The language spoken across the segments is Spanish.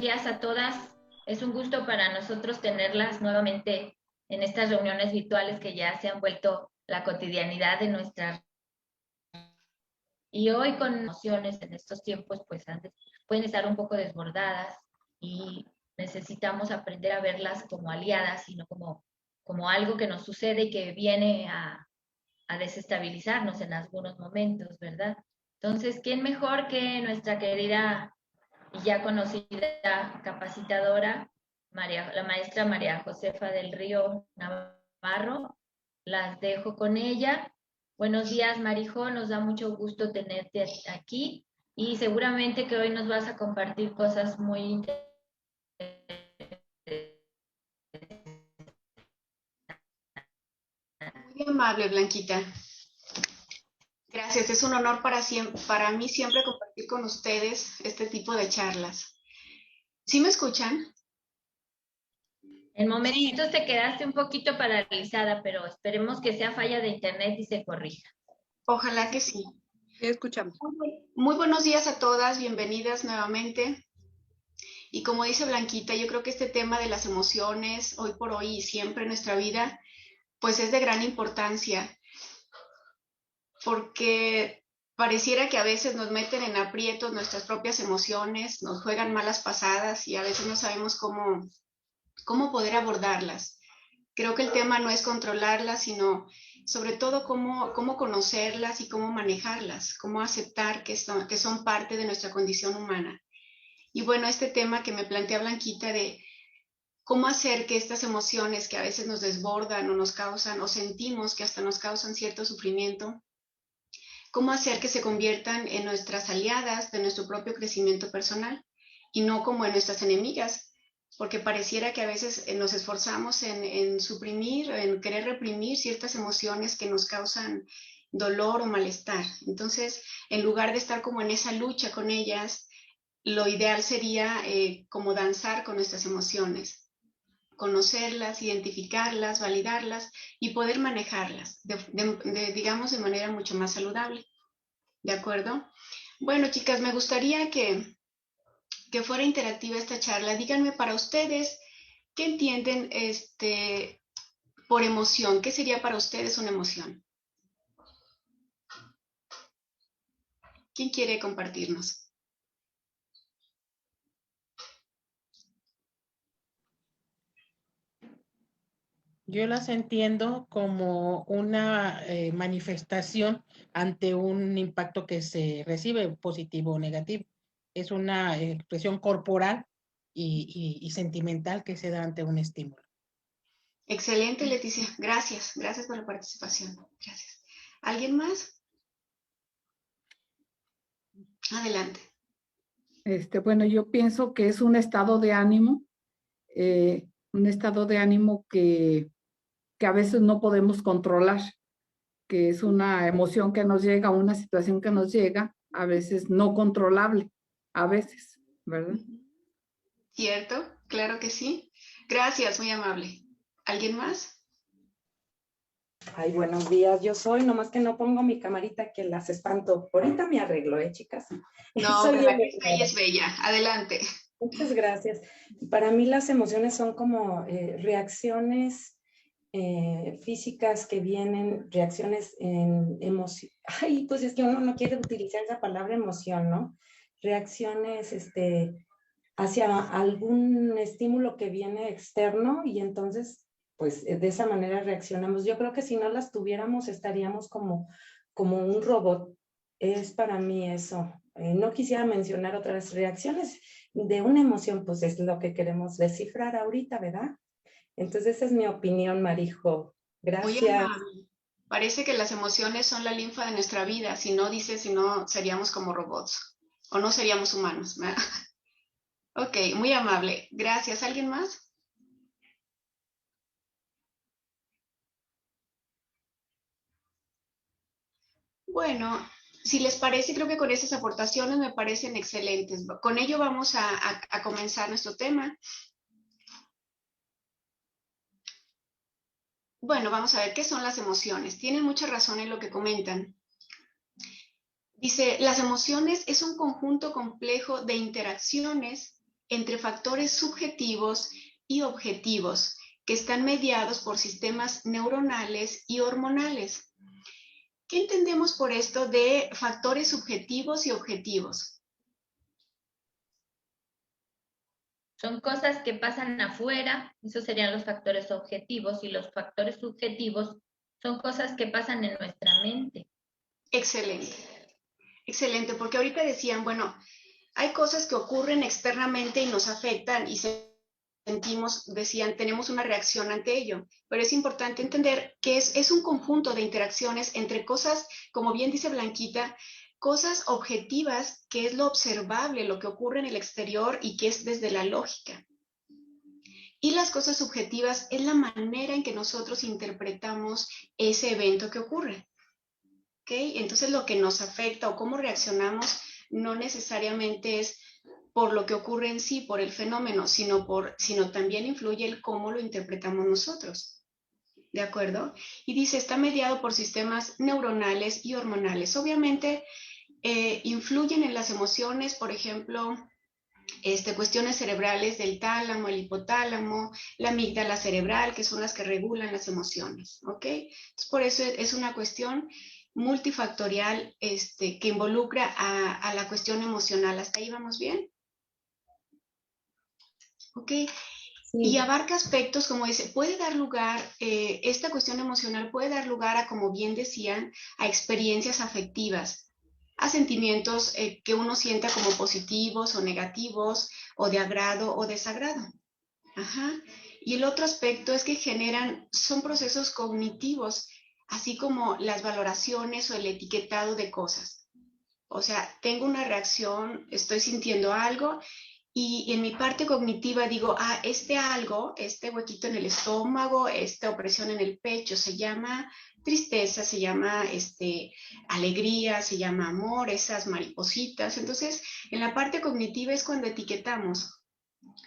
días a todas. Es un gusto para nosotros tenerlas nuevamente en estas reuniones virtuales que ya se han vuelto la cotidianidad de nuestra. Y hoy con emociones en estos tiempos pues pueden estar un poco desbordadas y necesitamos aprender a verlas como aliadas, sino como algo que nos sucede y que viene a desestabilizarnos en algunos momentos, ¿verdad? Entonces, ¿quién mejor que nuestra querida y ya conocida capacitadora, la maestra María Josefa del Río Navarro? Las dejo con ella. Buenos días, Marijo, nos da mucho gusto tenerte aquí y seguramente que hoy nos vas a compartir cosas muy interesantes. Muy amable, Blanquita. Gracias, es un honor para mí siempre compartir con ustedes este tipo de charlas. ¿Sí me escuchan? En momentos te quedaste un poquito paralizada, pero esperemos que sea falla de internet y se corrija. Ojalá que sí. Sí, escuchamos. Muy buenos días a todas, bienvenidas nuevamente. Y como dice Blanquita, yo creo que este tema de las emociones, hoy por hoy y siempre en nuestra vida, pues es de gran importancia, porque pareciera que a veces nos meten en aprietos nuestras propias emociones, nos juegan malas pasadas y a veces no sabemos cómo poder abordarlas. Creo que el tema no es controlarlas, sino sobre todo cómo conocerlas y cómo manejarlas, cómo aceptar que son parte de nuestra condición humana. Y bueno, este tema que me plantea Blanquita de cómo hacer que estas emociones que a veces nos desbordan o nos causan o sentimos que hasta nos causan cierto sufrimiento, cómo hacer que se conviertan en nuestras aliadas de nuestro propio crecimiento personal y no como en nuestras enemigas, porque pareciera que a veces nos esforzamos en suprimir, en querer reprimir ciertas emociones que nos causan dolor o malestar. Entonces, en lugar de estar como en esa lucha con ellas, lo ideal sería como danzar con nuestras emociones, conocerlas, identificarlas, validarlas y poder manejarlas, digamos, de manera mucho más saludable. ¿De acuerdo? Bueno, chicas, me gustaría que fuera interactiva esta charla. Díganme para ustedes, ¿qué entienden por emoción? ¿Qué sería para ustedes una emoción? ¿Quién quiere compartirnos? Yo las entiendo como una manifestación ante un impacto que se recibe, positivo o negativo. Es una expresión corporal y sentimental que se da ante un estímulo. Excelente, Leticia. Gracias. Gracias por la participación. Gracias. ¿Alguien más? Adelante. Bueno, yo pienso que es un estado de ánimo que a veces no podemos controlar, que es una emoción que nos llega, una situación que nos llega, a veces no controlable, a veces, ¿verdad? ¿Cierto? Claro que sí. Gracias, muy amable. ¿Alguien más? Ay, buenos días, yo soy, nomás que no pongo mi camarita que las espanto. Ahorita me arreglo, chicas. No, Soy la que está ahí es bella. Adelante. Muchas gracias. Para mí las emociones son como reacciones físicas que vienen, reacciones en emoción. Ay, pues es que uno no quiere utilizar esa palabra emoción, ¿no? Reacciones hacia algún estímulo que viene externo y entonces, pues de esa manera reaccionamos. Yo creo que si no las tuviéramos estaríamos como un robot. Es para mí eso. No quisiera mencionar otras reacciones de una emoción, pues es lo que queremos descifrar ahorita, ¿verdad? Entonces esa es mi opinión, Marijo. Muy Gracias. amable. Parece que las emociones son la linfa de nuestra vida. Si no, si no, seríamos como robots o no seríamos humanos, ¿verdad? Ok, muy amable. Gracias. ¿Alguien más? Bueno, si les parece, creo que con esas aportaciones me parecen excelentes. Con ello vamos a comenzar nuestro tema. Bueno, vamos a ver qué son las emociones. Tienen mucha razón en lo que comentan. Dice, las emociones es un conjunto complejo de interacciones entre factores subjetivos y objetivos que están mediados por sistemas neuronales y hormonales. ¿Qué entendemos por esto de factores subjetivos y objetivos? Son cosas que pasan afuera, esos serían los factores objetivos, y los factores subjetivos son cosas que pasan en nuestra mente. Excelente, excelente, porque ahorita decían, bueno, hay cosas que ocurren externamente y nos afectan y sentimos, decían, tenemos una reacción ante ello, pero es importante entender que es un conjunto de interacciones entre cosas, como bien dice Blanquita, cosas objetivas, que es lo observable, lo que ocurre en el exterior y que es desde la lógica. Y las cosas subjetivas es la manera en que nosotros interpretamos ese evento que ocurre. ¿Ok? Entonces lo que nos afecta o cómo reaccionamos no necesariamente es por lo que ocurre en sí, por el fenómeno, sino también influye el cómo lo interpretamos nosotros. ¿De acuerdo? Y dice, está mediado por sistemas neuronales y hormonales. Obviamente, influyen en las emociones, por ejemplo, cuestiones cerebrales del tálamo, el hipotálamo, la amígdala cerebral, que son las que regulan las emociones. ¿Ok? Entonces, por eso es una cuestión multifactorial que involucra a la cuestión emocional. ¿Hasta ahí vamos bien? ¿Ok? Sí. Y abarca aspectos, como dice, puede dar lugar, esta cuestión emocional puede dar lugar a, como bien decían, a experiencias afectivas, a sentimientos que uno sienta como positivos o negativos, o de agrado o desagrado. Ajá. Y el otro aspecto es que son procesos cognitivos, así como las valoraciones o el etiquetado de cosas. O sea, tengo una reacción, estoy sintiendo algo, y en mi parte cognitiva digo, este algo, este huequito en el estómago, esta opresión en el pecho, se llama tristeza, se llama alegría, se llama amor, esas maripositas. Entonces, en la parte cognitiva es cuando etiquetamos,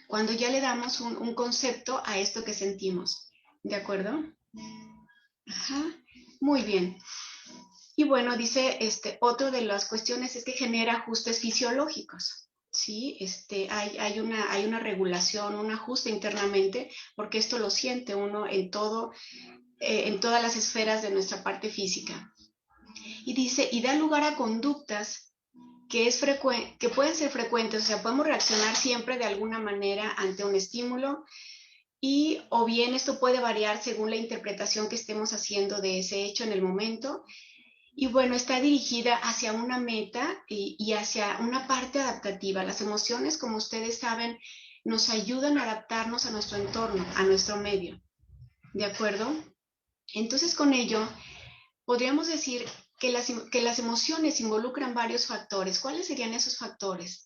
cuando ya le damos un concepto a esto que sentimos. ¿De acuerdo? Ajá. Muy bien. Y bueno, dice, otro de las cuestiones es que genera ajustes fisiológicos, ¿sí? Hay una regulación, un ajuste internamente, porque esto lo siente uno en todas las esferas de nuestra parte física. Y dice, y da lugar a conductas que pueden ser frecuentes, o sea, podemos reaccionar siempre de alguna manera ante un estímulo, o bien esto puede variar según la interpretación que estemos haciendo de ese hecho en el momento. Y bueno, está dirigida hacia una meta y hacia una parte adaptativa. Las emociones, como ustedes saben, nos ayudan a adaptarnos a nuestro entorno, a nuestro medio. ¿De acuerdo? Entonces, con ello, podríamos decir que las emociones involucran varios factores. ¿Cuáles serían esos factores?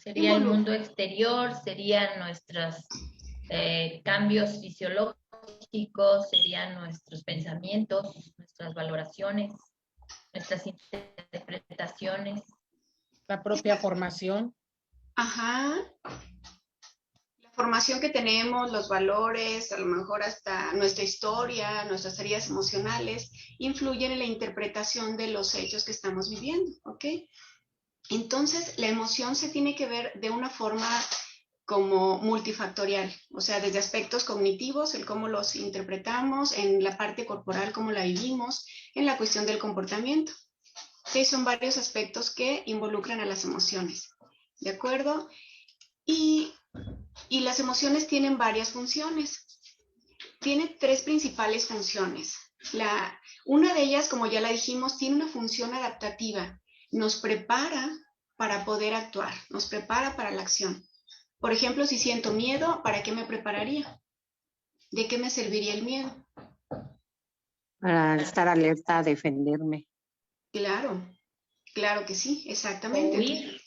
Sería el mundo exterior, serían nuestros cambios fisiológicos, serían nuestros pensamientos, nuestras valoraciones, nuestras interpretaciones. La propia formación. Ajá. La formación que tenemos, los valores, a lo mejor hasta nuestra historia, nuestras heridas emocionales, influyen en la interpretación de los hechos que estamos viviendo, ¿ok? Entonces, la emoción se tiene que ver de una forma como multifactorial, o sea, desde aspectos cognitivos, el cómo los interpretamos, en la parte corporal, cómo la vivimos, en la cuestión del comportamiento. ¿Sí? Son varios aspectos que involucran a las emociones, ¿de acuerdo? Y las emociones tienen varias funciones. Tiene 3 principales funciones. Una de ellas, como ya la dijimos, tiene una función adaptativa. Nos prepara para poder actuar, nos prepara para la acción. Por ejemplo, si siento miedo, ¿para qué me prepararía? ¿De qué me serviría el miedo? Para estar alerta, defenderme. Claro, claro que sí, exactamente.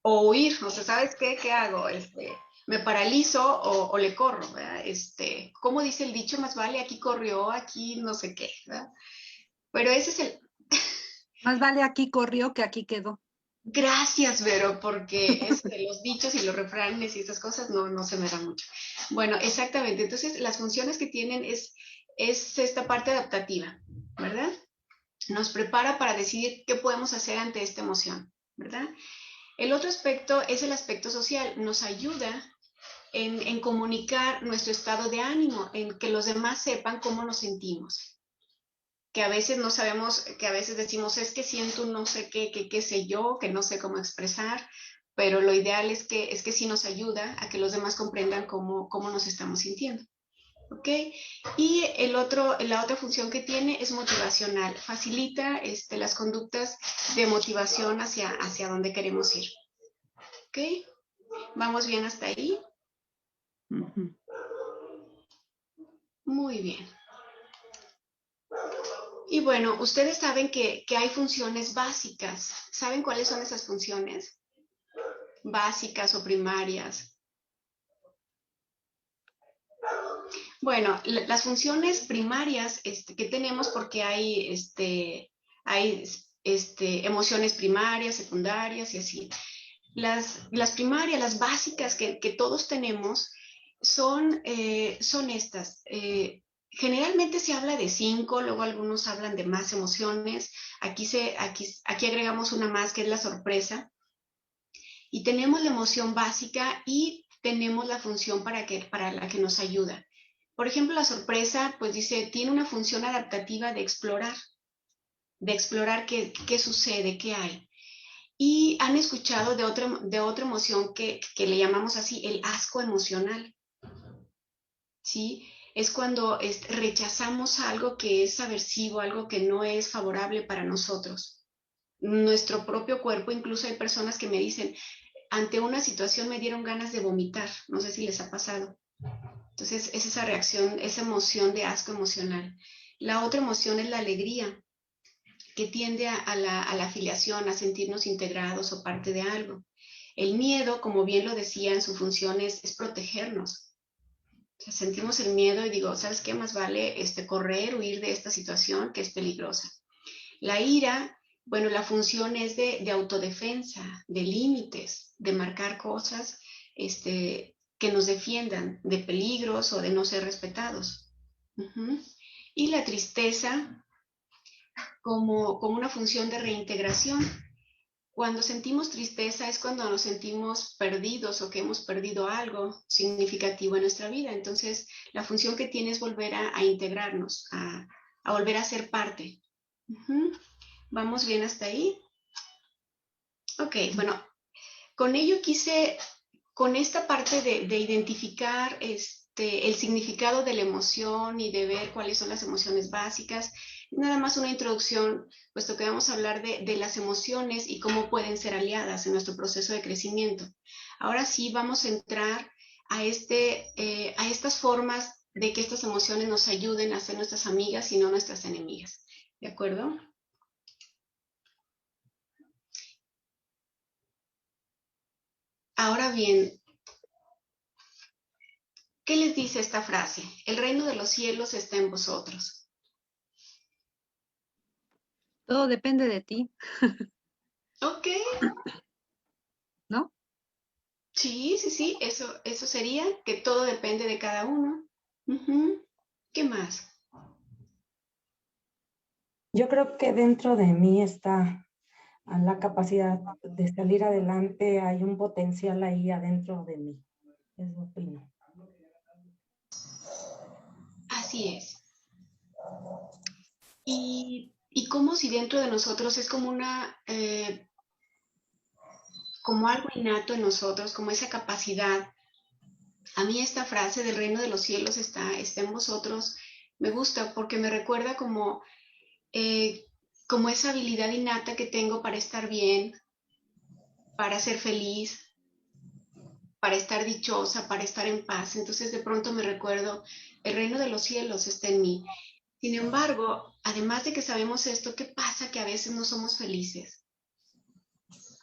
O huir. O sea, ¿sabes qué? ¿Qué hago? Me paralizo o le corro, ¿verdad? ¿Cómo dice el dicho? Más vale aquí corrió, aquí no sé qué, ¿verdad? Pero ese es el... Más vale aquí corrió que aquí quedó. Gracias, Vero, porque los dichos y los refranes y esas cosas no se me dan mucho. Bueno, exactamente. Entonces, las funciones que tienen es esta parte adaptativa, ¿verdad? nos prepara para decidir qué podemos hacer ante esta emoción, ¿verdad? El otro aspecto es el aspecto social, nos ayuda en comunicar nuestro estado de ánimo, en que los demás sepan cómo nos sentimos. Que a veces no sabemos, que a veces decimos, es que siento un no sé qué sé yo, que no sé cómo expresar, pero lo ideal es que sí nos ayuda a que los demás comprendan cómo nos estamos sintiendo. ¿Ok? Y la otra función que tiene es motivacional, facilita las conductas de motivación hacia donde queremos ir. ¿Ok? ¿Vamos bien hasta ahí? Ujú. Muy bien. Y bueno, ustedes saben que hay funciones básicas. ¿Saben cuáles son esas funciones? Básicas o primarias. Bueno, las funciones primarias que tenemos, porque hay emociones primarias, secundarias y así. Las primarias, las básicas que todos tenemos son estas. Generalmente se habla de 5, luego algunos hablan de más emociones. Aquí agregamos una más, que es la sorpresa. Y tenemos la emoción básica y tenemos la función para la que nos ayuda. Por ejemplo, la sorpresa, pues dice, tiene una función adaptativa de explorar qué sucede, qué hay. Y han escuchado de otra emoción que le llamamos así, el asco emocional. ¿Sí? Es cuando rechazamos algo que es aversivo, algo que no es favorable para nosotros. Nuestro propio cuerpo, incluso hay personas que me dicen, ante una situación me dieron ganas de vomitar, no sé si les ha pasado. Entonces es esa reacción, esa emoción de asco emocional. La otra emoción es la alegría, que tiende a la afiliación, a sentirnos integrados o parte de algo. El miedo, como bien lo decía, en su función es protegernos. O sea, sentimos el miedo y digo, ¿sabes qué? Más vale correr, huir de esta situación que es peligrosa. La ira, bueno, la función es de autodefensa, de límites, de marcar cosas que nos defiendan de peligros o de no ser respetados. Y la tristeza como una función de reintegración. Cuando sentimos tristeza es cuando nos sentimos perdidos o que hemos perdido algo significativo en nuestra vida. Entonces, la función que tiene es volver a integrarnos, a volver a ser parte. ¿Vamos bien hasta ahí? Ok, bueno, con ello con esta parte de identificar el significado de la emoción y de ver cuáles son las emociones básicas, nada más una introducción, puesto que vamos a hablar de las emociones y cómo pueden ser aliadas en nuestro proceso de crecimiento. Ahora sí vamos a entrar a estas formas de que estas emociones nos ayuden a ser nuestras amigas y no nuestras enemigas. ¿De acuerdo? Ahora bien, ¿qué les dice esta frase? El reino de los cielos está en vosotros. Todo depende de ti, Ok. ¿no? Sí, eso sería que todo depende de cada uno. ¿Qué más? Yo creo que dentro de mí está la capacidad de salir adelante, hay un potencial ahí adentro de mí. Eso opino. Así es. Y como si dentro de nosotros es como como algo innato en nosotros, como esa capacidad. A mí esta frase del reino de los cielos está en vosotros, me gusta porque me recuerda como esa habilidad innata que tengo para estar bien, para ser feliz, para estar dichosa, para estar en paz. Entonces de pronto me recuerdo, el reino de los cielos está en mí. Sin embargo, además de que sabemos esto, ¿qué pasa? Que a veces no somos felices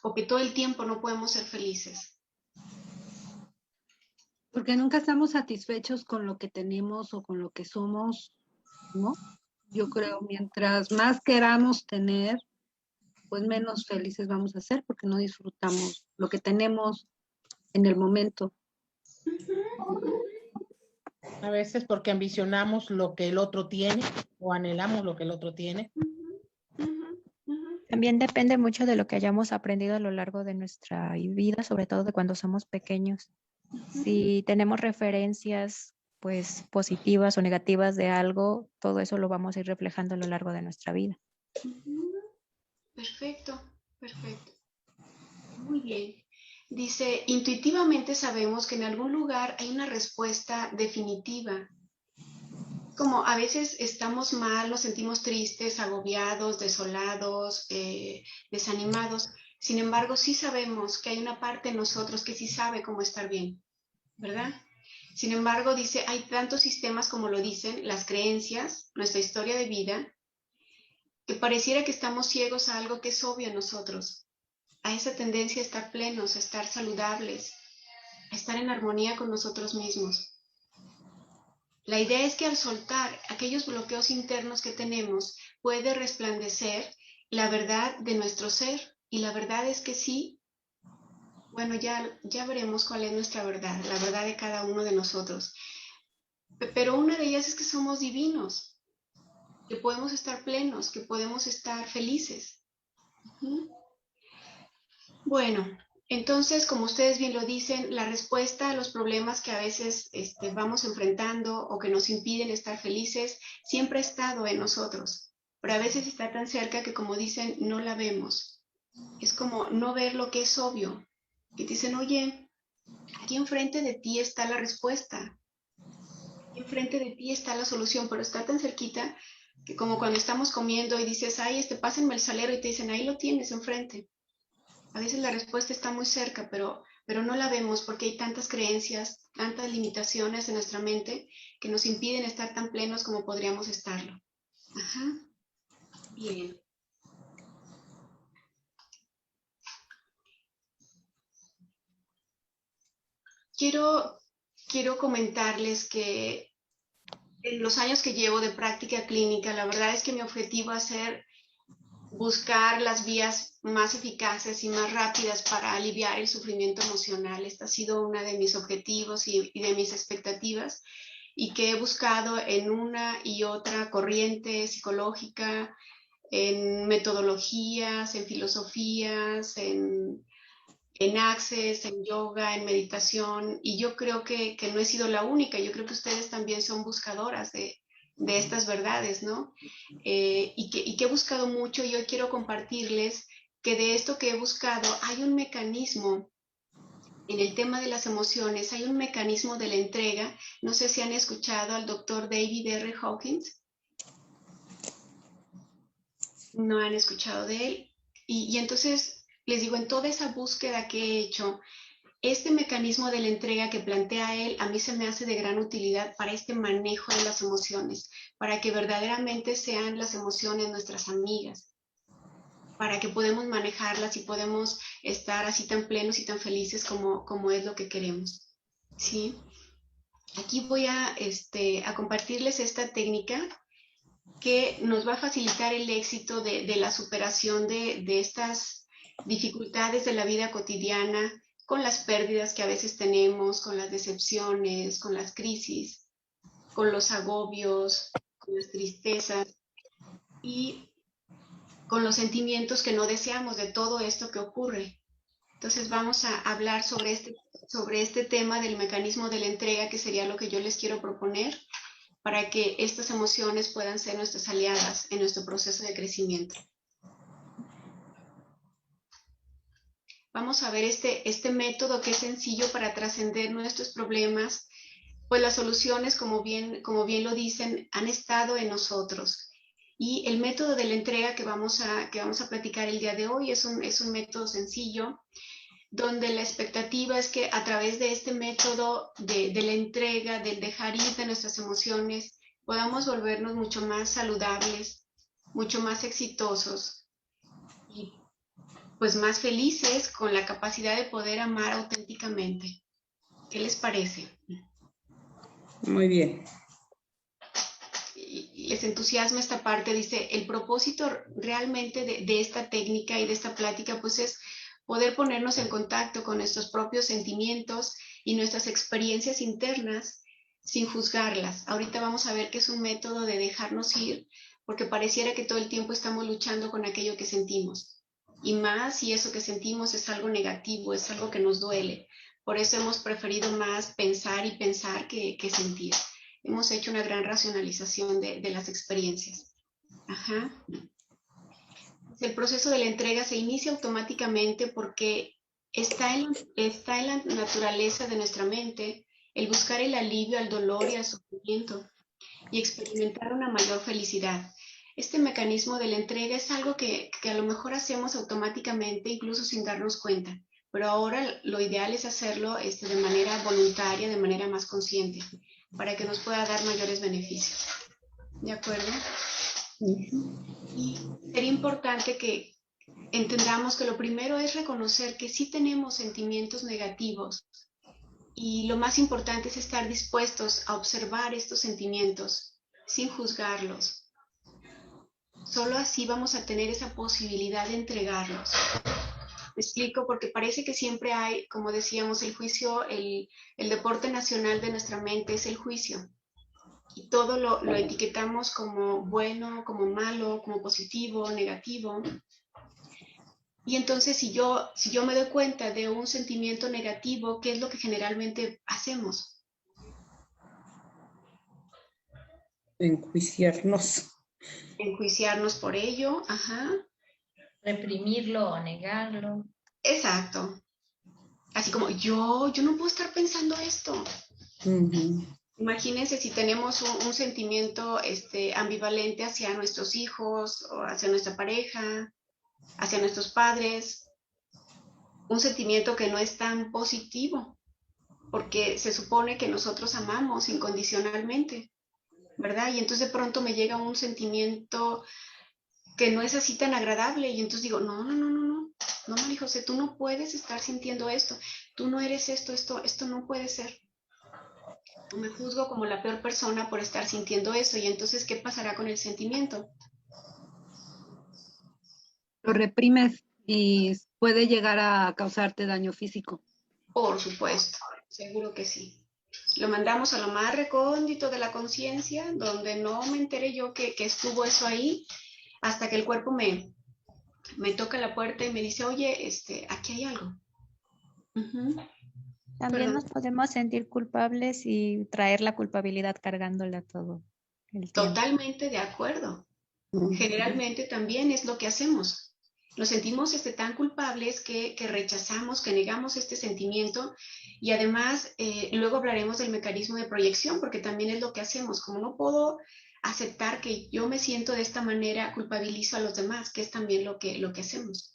o que todo el tiempo no podemos ser felices. Porque nunca estamos satisfechos con lo que tenemos o con lo que somos, ¿no? Yo creo, mientras más queramos tener, pues menos felices vamos a ser porque no disfrutamos lo que tenemos en el momento. A veces porque ambicionamos lo que el otro tiene o anhelamos lo que el otro tiene. También depende mucho de lo que hayamos aprendido a lo largo de nuestra vida, sobre todo de cuando somos pequeños. Si tenemos referencias pues positivas o negativas de algo, todo eso lo vamos a ir reflejando a lo largo de nuestra vida. Perfecto, perfecto. Muy bien. Dice, intuitivamente sabemos que en algún lugar hay una respuesta definitiva. Como a veces estamos mal, nos sentimos tristes, agobiados, desolados, desanimados. Sin embargo, sí sabemos que hay una parte de nosotros que sí sabe cómo estar bien, ¿verdad? Sin embargo, dice, hay tantos sistemas como lo dicen, las creencias, nuestra historia de vida, que pareciera que estamos ciegos a algo que es obvio en nosotros, a esa tendencia a estar plenos, a estar saludables, a estar en armonía con nosotros mismos. La idea es que al soltar aquellos bloqueos internos que tenemos, puede resplandecer la verdad de nuestro ser. Y la verdad es que sí, bueno, ya veremos cuál es nuestra verdad, la verdad de cada uno de nosotros. Pero una de ellas es que somos divinos, que podemos estar plenos, que podemos estar felices. Bueno, entonces, como ustedes bien lo dicen, la respuesta a los problemas que a veces vamos enfrentando o que nos impiden estar felices, siempre ha estado en nosotros, pero a veces está tan cerca que, como dicen, no la vemos. Es como no ver lo que es obvio. Que te dicen, oye, aquí enfrente de ti está la respuesta, aquí enfrente de ti está la solución, pero está tan cerquita que como cuando estamos comiendo y dices, ay, pásenme el salero, y te dicen, ahí lo tienes enfrente. A veces la respuesta está muy cerca, pero no la vemos porque hay tantas creencias, tantas limitaciones en nuestra mente que nos impiden estar tan plenos como podríamos estarlo. Ajá. Bien. Quiero comentarles que en los años que llevo de práctica clínica, la verdad es que mi objetivo ha sido buscar las vías más eficaces y más rápidas para aliviar el sufrimiento emocional. Este ha sido uno de mis objetivos y de mis expectativas, y que he buscado en una y otra corriente psicológica, en metodologías, en filosofías, en access, en yoga, en meditación, y yo creo que no he sido la única. Yo creo que ustedes también son buscadoras de estas verdades, ¿no? Y que he buscado mucho, y hoy quiero compartirles que de esto que he buscado hay un mecanismo en el tema de las emociones, hay un mecanismo de la entrega. No sé si han escuchado al doctor David R. Hawkins. No han escuchado de él. Y entonces les digo, en toda esa búsqueda que he hecho, este mecanismo de la entrega que plantea él a mí se me hace de gran utilidad para este manejo de las emociones, para que verdaderamente sean las emociones nuestras amigas, para que podamos manejarlas y podemos estar así tan plenos y tan felices como es lo que queremos. ¿Sí? Aquí voy a compartirles esta técnica que nos va a facilitar el éxito de la superación de estas dificultades de la vida cotidiana, con las pérdidas que a veces tenemos, con las decepciones, con las crisis, con los agobios, con las tristezas y con los sentimientos que no deseamos de todo esto que ocurre. Entonces vamos a hablar sobre este tema del mecanismo de la entrega, que sería lo que yo les quiero proponer, para que estas emociones puedan ser nuestras aliadas en nuestro proceso de crecimiento. Vamos a ver este método que es sencillo para trascender nuestros problemas, pues las soluciones, como bien lo dicen, han estado en nosotros. Y el método de la entrega que vamos a platicar el día de hoy es un método sencillo, donde la expectativa es que a través de este método de la entrega, del dejar ir de nuestras emociones, podamos volvernos mucho más saludables, mucho más exitosos y pues más felices, con la capacidad de poder amar auténticamente. ¿Qué les parece? Muy bien. Les entusiasma esta parte. Dice, el propósito realmente de esta técnica y de esta plática pues es poder ponernos en contacto con nuestros propios sentimientos y nuestras experiencias internas sin juzgarlas. Ahorita vamos a ver que es un método de dejarnos ir, porque pareciera que todo el tiempo estamos luchando con aquello que sentimos. y más si eso que sentimos es algo negativo, es algo que nos duele. Por eso hemos preferido más pensar y pensar que sentir. Hemos hecho una gran racionalización de las experiencias. Ajá. El proceso de la entrega se inicia automáticamente porque está en la naturaleza de nuestra mente el buscar el alivio al dolor y al sufrimiento y experimentar una mayor felicidad. Este mecanismo de la entrega es algo que a lo mejor hacemos automáticamente, incluso sin darnos cuenta, pero ahora lo ideal es hacerlo de manera voluntaria, de manera más consciente, para que nos pueda dar mayores beneficios. ¿De acuerdo? Y sería importante que entendamos que lo primero es reconocer que sí tenemos sentimientos negativos y lo más importante es estar dispuestos a observar estos sentimientos sin juzgarlos. Solo así vamos a tener esa posibilidad de entregarlos. Me explico, porque parece que siempre hay, como decíamos, el juicio, el deporte nacional de nuestra mente es el juicio. Y todo lo etiquetamos como bueno, como malo, como positivo, negativo. Y entonces si yo me doy cuenta de un sentimiento negativo, ¿qué es lo que generalmente hacemos? Enjuiciarnos. Enjuiciarnos por ello, ajá. Reprimirlo o negarlo. Exacto. Así como, yo no puedo estar pensando esto. Imagínense si tenemos un sentimiento ambivalente hacia nuestros hijos o hacia nuestra pareja, hacia nuestros padres, un sentimiento que no es tan positivo, porque se supone que nosotros amamos incondicionalmente, ¿verdad? Y entonces de pronto me llega un sentimiento que no es así tan agradable y entonces digo, no, María José, tú no puedes estar sintiendo esto, tú no eres esto no puede ser. O me juzgo como la peor persona por estar sintiendo eso y entonces, ¿qué pasará con el sentimiento? Lo reprimes y puede llegar a causarte daño físico. Por supuesto, seguro que sí. Lo mandamos a lo más recóndito de la conciencia, donde no me enteré yo que estuvo eso ahí, hasta que el cuerpo me toca la puerta y me dice, oye, aquí hay algo. También nos podemos sentir culpables y traer la culpabilidad cargándola todo el tiempo. Totalmente de acuerdo. Generalmente también es lo que hacemos. Nos sentimos tan culpables que rechazamos, que negamos este sentimiento y además luego hablaremos del mecanismo de proyección porque también es lo que hacemos. Como no puedo aceptar que yo me siento de esta manera, culpabilizo a los demás, que es también lo que hacemos.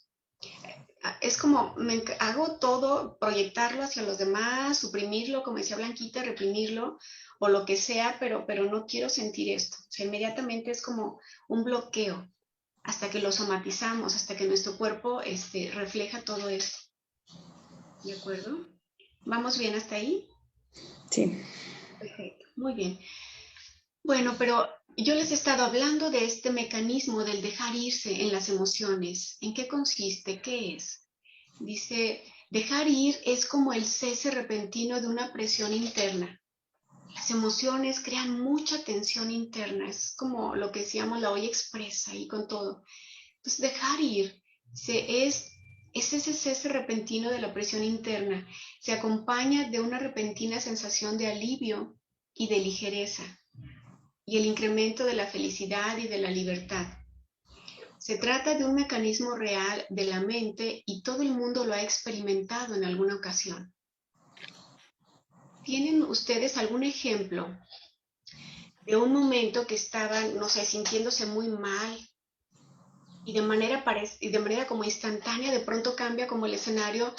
Es como hago todo, proyectarlo hacia los demás, suprimirlo, como decía Blanquita, reprimirlo o lo que sea, pero no quiero sentir esto. O sea, inmediatamente es como un bloqueo hasta que lo somatizamos, hasta que nuestro cuerpo refleja todo esto. ¿De acuerdo? ¿Vamos bien hasta ahí? Sí. Perfecto, muy bien. Bueno, pero yo les he estado hablando de este mecanismo del dejar irse en las emociones. ¿En qué consiste? ¿Qué es? Dice, dejar ir es como el cese repentino de una presión interna. Las emociones crean mucha tensión interna, es como lo que decíamos la olla expresa y con todo. Entonces, dejar ir es ese cese repentino de la presión interna. Se acompaña de una repentina sensación de alivio y de ligereza y el incremento de la felicidad y de la libertad. Se trata de un mecanismo real de la mente y todo el mundo lo ha experimentado en alguna ocasión. ¿Tienen ustedes algún ejemplo de un momento que estaban, no sé, sintiéndose muy mal y de manera como instantánea de pronto cambia como el escenario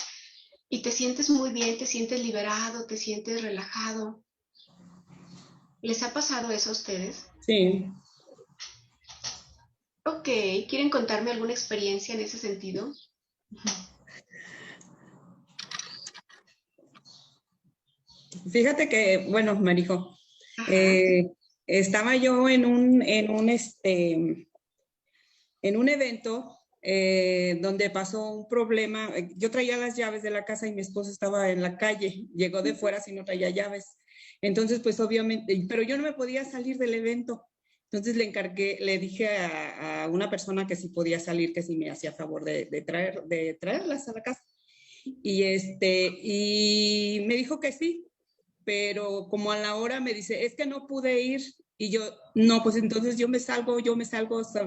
y te sientes muy bien, te sientes liberado, te sientes relajado? ¿Les ha pasado eso a ustedes? Sí. Ok, ¿quieren contarme alguna experiencia en ese sentido? Fíjate que, bueno, Marijo, estaba yo en un evento donde pasó un problema. Yo traía las llaves de la casa y mi esposo estaba en la calle, llegó de fuera si no traía llaves. Entonces, pues obviamente, pero yo no me podía salir del evento. Entonces le dije a una persona que sí podía salir, que sí me hacía favor de traerlas a la casa. Y me dijo que sí, pero como a la hora me dice, es que no pude ir. Y yo, no, pues entonces yo me salgo,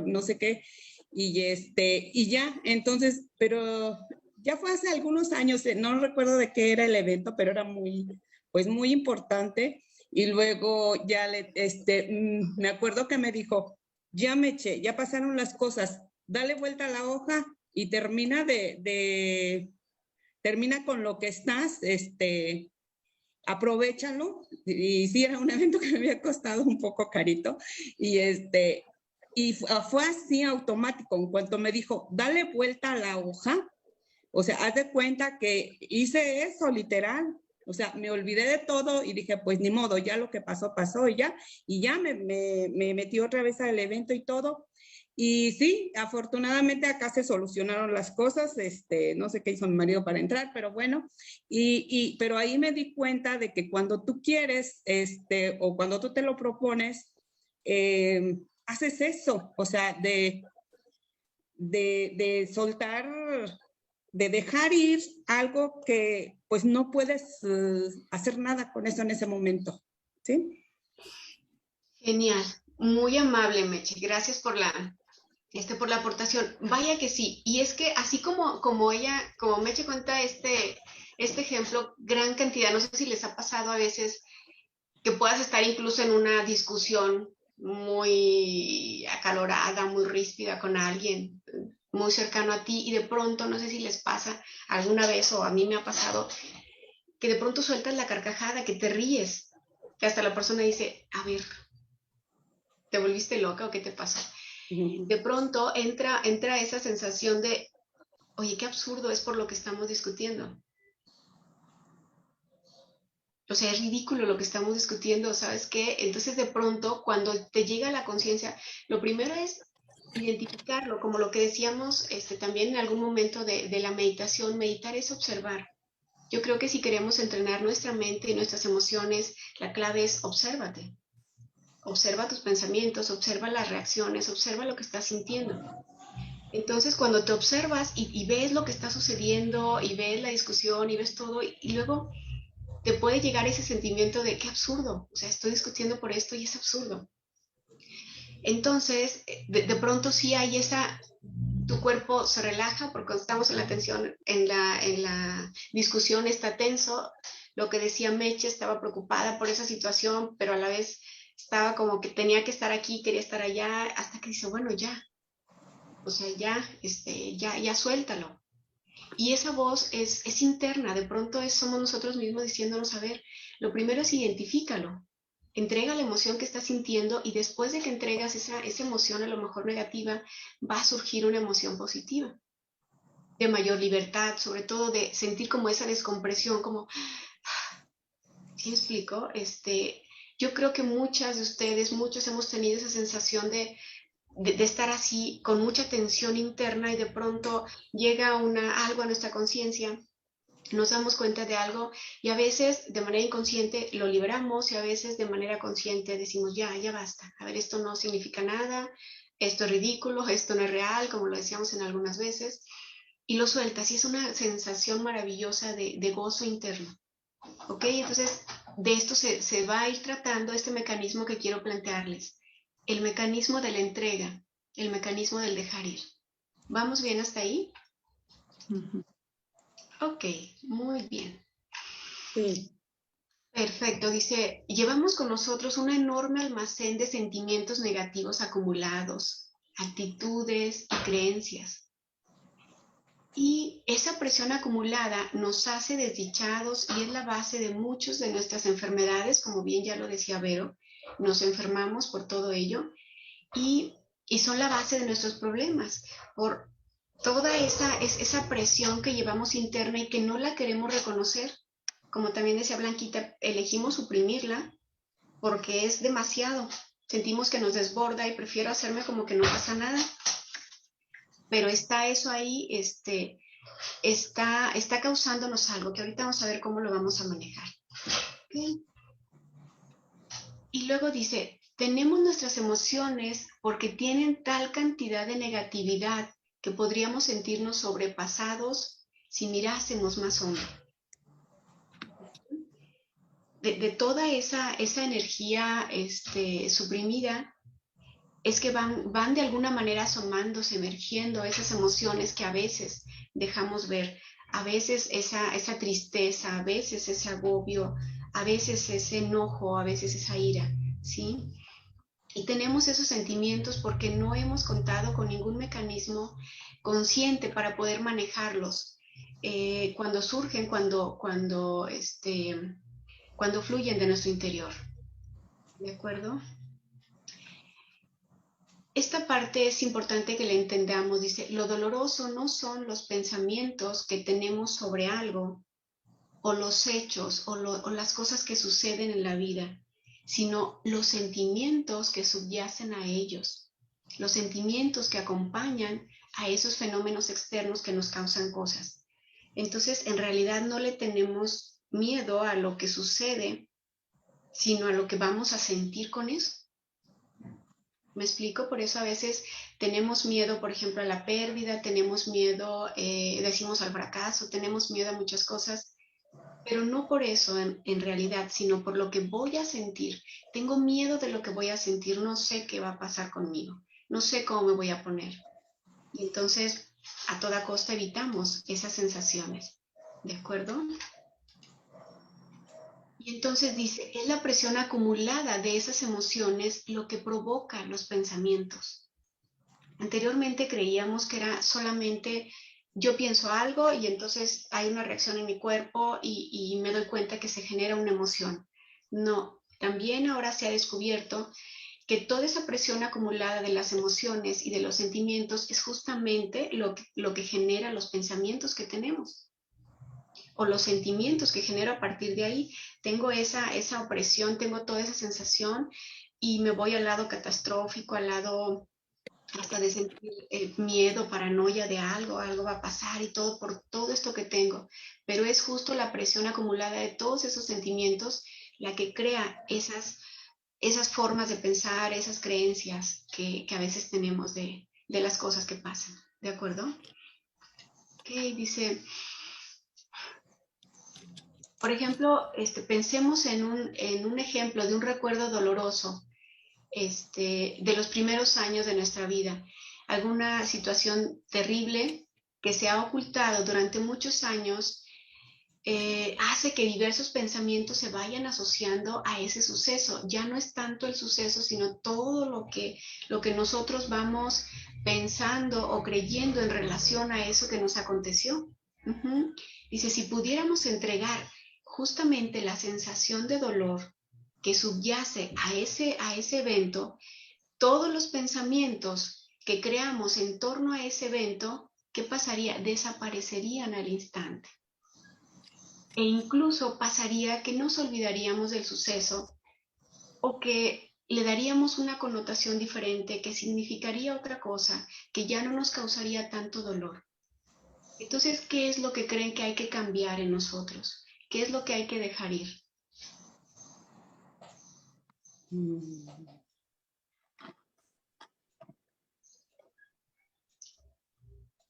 no sé qué. Y ya, entonces, pero ya fue hace algunos años, no recuerdo de qué era el evento, pero era pues muy importante. Y luego ya me acuerdo que me dijo, ya Meche, ya pasaron las cosas, dale vuelta a la hoja y termina termina con lo que estás, aprovéchalo. Y sí, era un evento que me había costado un poco carito. Y fue así automático. En cuanto me dijo, dale vuelta a la hoja, o sea, haz de cuenta que hice eso, literal. O sea, me olvidé de todo y dije, pues ni modo, ya lo que pasó, pasó y ya me metí otra vez al evento y todo. Y sí, afortunadamente acá se solucionaron las cosas, no sé qué hizo mi marido para entrar, pero bueno, pero ahí me di cuenta de que cuando tú quieres, o cuando tú te lo propones, haces eso, o sea, de soltar, de dejar ir algo que pues no puedes hacer nada con eso en ese momento, ¿sí? Genial, muy amable, Meche. Gracias por por la aportación. Vaya que sí. Y es que así como Meche cuenta este ejemplo, gran cantidad, no sé si les ha pasado a veces que puedas estar incluso en una discusión muy acalorada, muy ríspida con alguien muy cercano a ti y de pronto, no sé si les pasa alguna vez o a mí me ha pasado, que de pronto sueltas la carcajada, que te ríes, que hasta la persona dice, a ver, ¿te volviste loca o qué te pasó? De pronto entra esa sensación de, oye, qué absurdo es por lo que estamos discutiendo. O sea, es ridículo lo que estamos discutiendo, ¿sabes qué? Entonces, de pronto, cuando te llega la conciencia, lo primero es identificarlo, como lo que decíamos también en algún momento de la meditación. Meditar es observar. Yo creo que si queremos entrenar nuestra mente y nuestras emociones, la clave es obsérvate. Observa tus pensamientos, observa las reacciones, observa lo que estás sintiendo. Entonces, cuando te observas y ves lo que está sucediendo y ves la discusión y ves todo, y luego te puede llegar ese sentimiento de qué absurdo, o sea, estoy discutiendo por esto y es absurdo. Entonces, de pronto sí hay tu cuerpo se relaja porque cuando estamos en la tensión, en la discusión está tenso. Lo que decía Meche, estaba preocupada por esa situación, pero a la vez estaba como que tenía que estar aquí, quería estar allá, hasta que dice, bueno, ya, o sea, ya suéltalo. Y esa voz es interna, de pronto somos nosotros mismos diciéndonos, a ver, lo primero es identifícalo, entrega la emoción que estás sintiendo y después de que entregas esa emoción a lo mejor negativa, va a surgir una emoción positiva, de mayor libertad, sobre todo de sentir como esa descompresión, como, ¿sí me explico? Yo creo que muchas de ustedes, muchos hemos tenido esa sensación de estar así con mucha tensión interna y de pronto llega algo a nuestra conciencia, nos damos cuenta de algo y a veces de manera inconsciente lo liberamos y a veces de manera consciente decimos ya basta, a ver, esto no significa nada, esto es ridículo, esto no es real, como lo decíamos en algunas veces, y lo sueltas y es una sensación maravillosa de gozo interno. ¿Ok? Entonces, de esto se va a ir tratando este mecanismo que quiero plantearles. El mecanismo de la entrega, el mecanismo del dejar ir. ¿Vamos bien hasta ahí? Ok, muy bien. Sí. Perfecto, dice, llevamos con nosotros un enorme almacén de sentimientos negativos acumulados, actitudes y creencias. Y esa presión acumulada nos hace desdichados y es la base de muchas de nuestras enfermedades, como bien ya lo decía Vero, nos enfermamos por todo ello y son la base de nuestros problemas, por toda esa presión que llevamos interna y que no la queremos reconocer. Como también decía Blanquita, elegimos suprimirla porque es demasiado. Sentimos que nos desborda y prefiero hacerme como que no pasa nada. Pero está eso ahí, está causándonos algo que ahorita vamos a ver cómo lo vamos a manejar. ¿Okay? Y luego dice, tenemos nuestras emociones porque tienen tal cantidad de negatividad que podríamos sentirnos sobrepasados si mirásemos más hondo. De toda esa energía suprimida, es que van de alguna manera asomándose, emergiendo esas emociones que a veces dejamos ver, a veces esa tristeza, a veces ese agobio, a veces ese enojo, a veces esa ira, ¿sí? Y tenemos esos sentimientos porque no hemos contado con ningún mecanismo consciente para poder manejarlos. Cuando surgen, cuando fluyen de nuestro interior. ¿De acuerdo? Esta parte es importante que la entendamos. Dice, lo doloroso no son los pensamientos que tenemos sobre algo, o los hechos, o las cosas que suceden en la vida, sino los sentimientos que subyacen a ellos, los sentimientos que acompañan a esos fenómenos externos que nos causan cosas. Entonces, en realidad no le tenemos miedo a lo que sucede, sino a lo que vamos a sentir con eso. ¿Me explico? Por eso a veces tenemos miedo, por ejemplo, a la pérdida, tenemos miedo, decimos al fracaso, tenemos miedo a muchas cosas, pero no por eso en realidad, sino por lo que voy a sentir. Tengo miedo de lo que voy a sentir, no sé qué va a pasar conmigo, no sé cómo me voy a poner. Y entonces, a toda costa evitamos esas sensaciones, ¿de acuerdo? Y entonces dice, es la presión acumulada de esas emociones lo que provoca los pensamientos. Anteriormente creíamos que era solamente yo pienso algo y entonces hay una reacción en mi cuerpo y me doy cuenta que se genera una emoción. No, también ahora se ha descubierto que toda esa presión acumulada de las emociones y de los sentimientos es justamente lo que genera los pensamientos que tenemos. O los sentimientos que genero a partir de ahí. Tengo esa opresión, tengo toda esa sensación y me voy al lado catastrófico, al lado hasta de sentir miedo, paranoia de algo va a pasar y todo por todo esto que tengo. Pero es justo la presión acumulada de todos esos sentimientos la que crea esas formas de pensar, esas creencias que a veces tenemos de las cosas que pasan. ¿De acuerdo? Ok, dice... Por ejemplo, pensemos en un ejemplo de un recuerdo doloroso de los primeros años de nuestra vida. Alguna situación terrible que se ha ocultado durante muchos años hace que diversos pensamientos se vayan asociando a ese suceso. Ya no es tanto el suceso, sino todo lo que nosotros vamos pensando o creyendo en relación a eso que nos aconteció. Dice, si pudiéramos entregar justamente la sensación de dolor que subyace a ese evento, todos los pensamientos que creamos en torno a ese evento, ¿qué pasaría? Desaparecerían al instante. E incluso pasaría que nos olvidaríamos del suceso o que le daríamos una connotación diferente que significaría otra cosa, que ya no nos causaría tanto dolor. Entonces, ¿qué es lo que creen que hay que cambiar en nosotros? ¿Qué es lo que hay que dejar ir?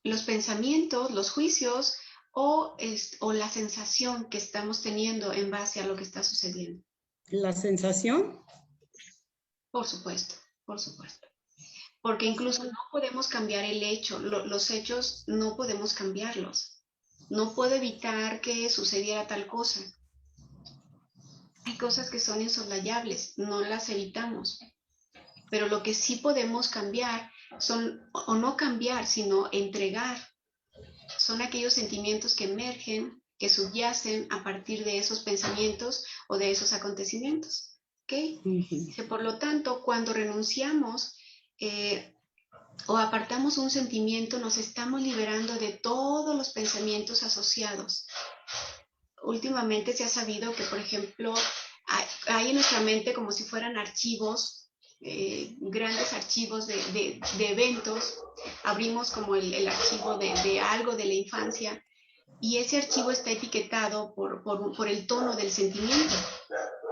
Los pensamientos, los juicios o la sensación que estamos teniendo en base a lo que está sucediendo. ¿La sensación? Por supuesto, por supuesto. Porque incluso no podemos cambiar el hecho, los hechos no podemos cambiarlos. No puedo evitar que sucediera tal cosa. Hay cosas que son insoslayables, no las evitamos. Pero lo que sí podemos cambiar son, o no cambiar, sino entregar. Son aquellos sentimientos que emergen, que subyacen a partir de esos pensamientos o de esos acontecimientos. ¿Okay? Por lo tanto, cuando renunciamos o apartamos un sentimiento, nos estamos liberando de todos los pensamientos asociados. Últimamente se ha sabido que, por ejemplo, hay en nuestra mente como si fueran archivos, grandes archivos de eventos. Abrimos como el archivo de algo de la infancia y ese archivo está etiquetado por el tono del sentimiento.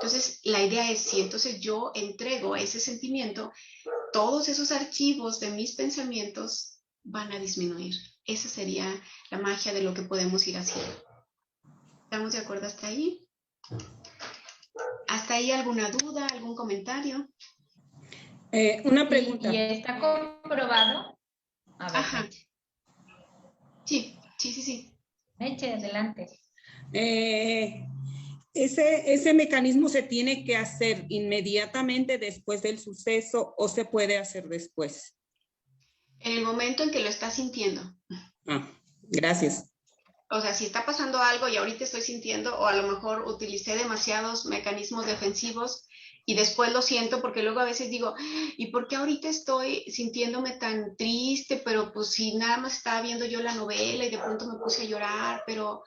Entonces, la idea es, si entonces yo entrego ese sentimiento, todos esos archivos de mis pensamientos van a disminuir. Esa sería la magia de lo que podemos ir haciendo. ¿Estamos de acuerdo hasta ahí? ¿Hasta ahí alguna duda, algún comentario? Una pregunta. ¿Y está comprobado? A ver, Ajá. Sí. Meche, adelante. ¿Ese mecanismo se tiene que hacer inmediatamente después del suceso o se puede hacer después? En el momento en que lo estás sintiendo. Ah, gracias. O sea, si está pasando algo y ahorita estoy sintiendo, o a lo mejor utilicé demasiados mecanismos defensivos y después lo siento, porque luego a veces digo, ¿y por qué ahorita estoy sintiéndome tan triste? Pero pues si nada más estaba viendo yo la novela y de pronto me puse a llorar, pero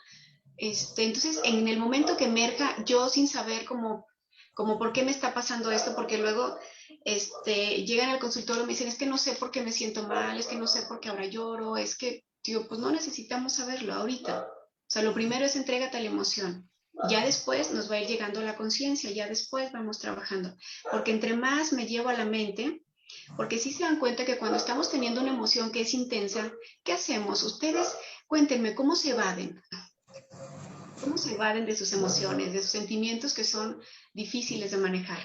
entonces en el momento que emerja, yo sin saber como por qué me está pasando esto, porque luego llegan al consultorio y me dicen, es que no sé por qué me siento mal, es que no sé por qué ahora lloro, es que, digo, pues no necesitamos saberlo ahorita. O sea, lo primero es entrégate a la emoción. Ya después nos va a ir llegando la conciencia, ya después vamos trabajando. Porque entre más me llevo a la mente, porque sí se dan cuenta que cuando estamos teniendo una emoción que es intensa, ¿qué hacemos? Ustedes cuéntenme, ¿cómo se evaden? ¿Cómo se evaden de sus emociones, de sus sentimientos que son difíciles de manejar?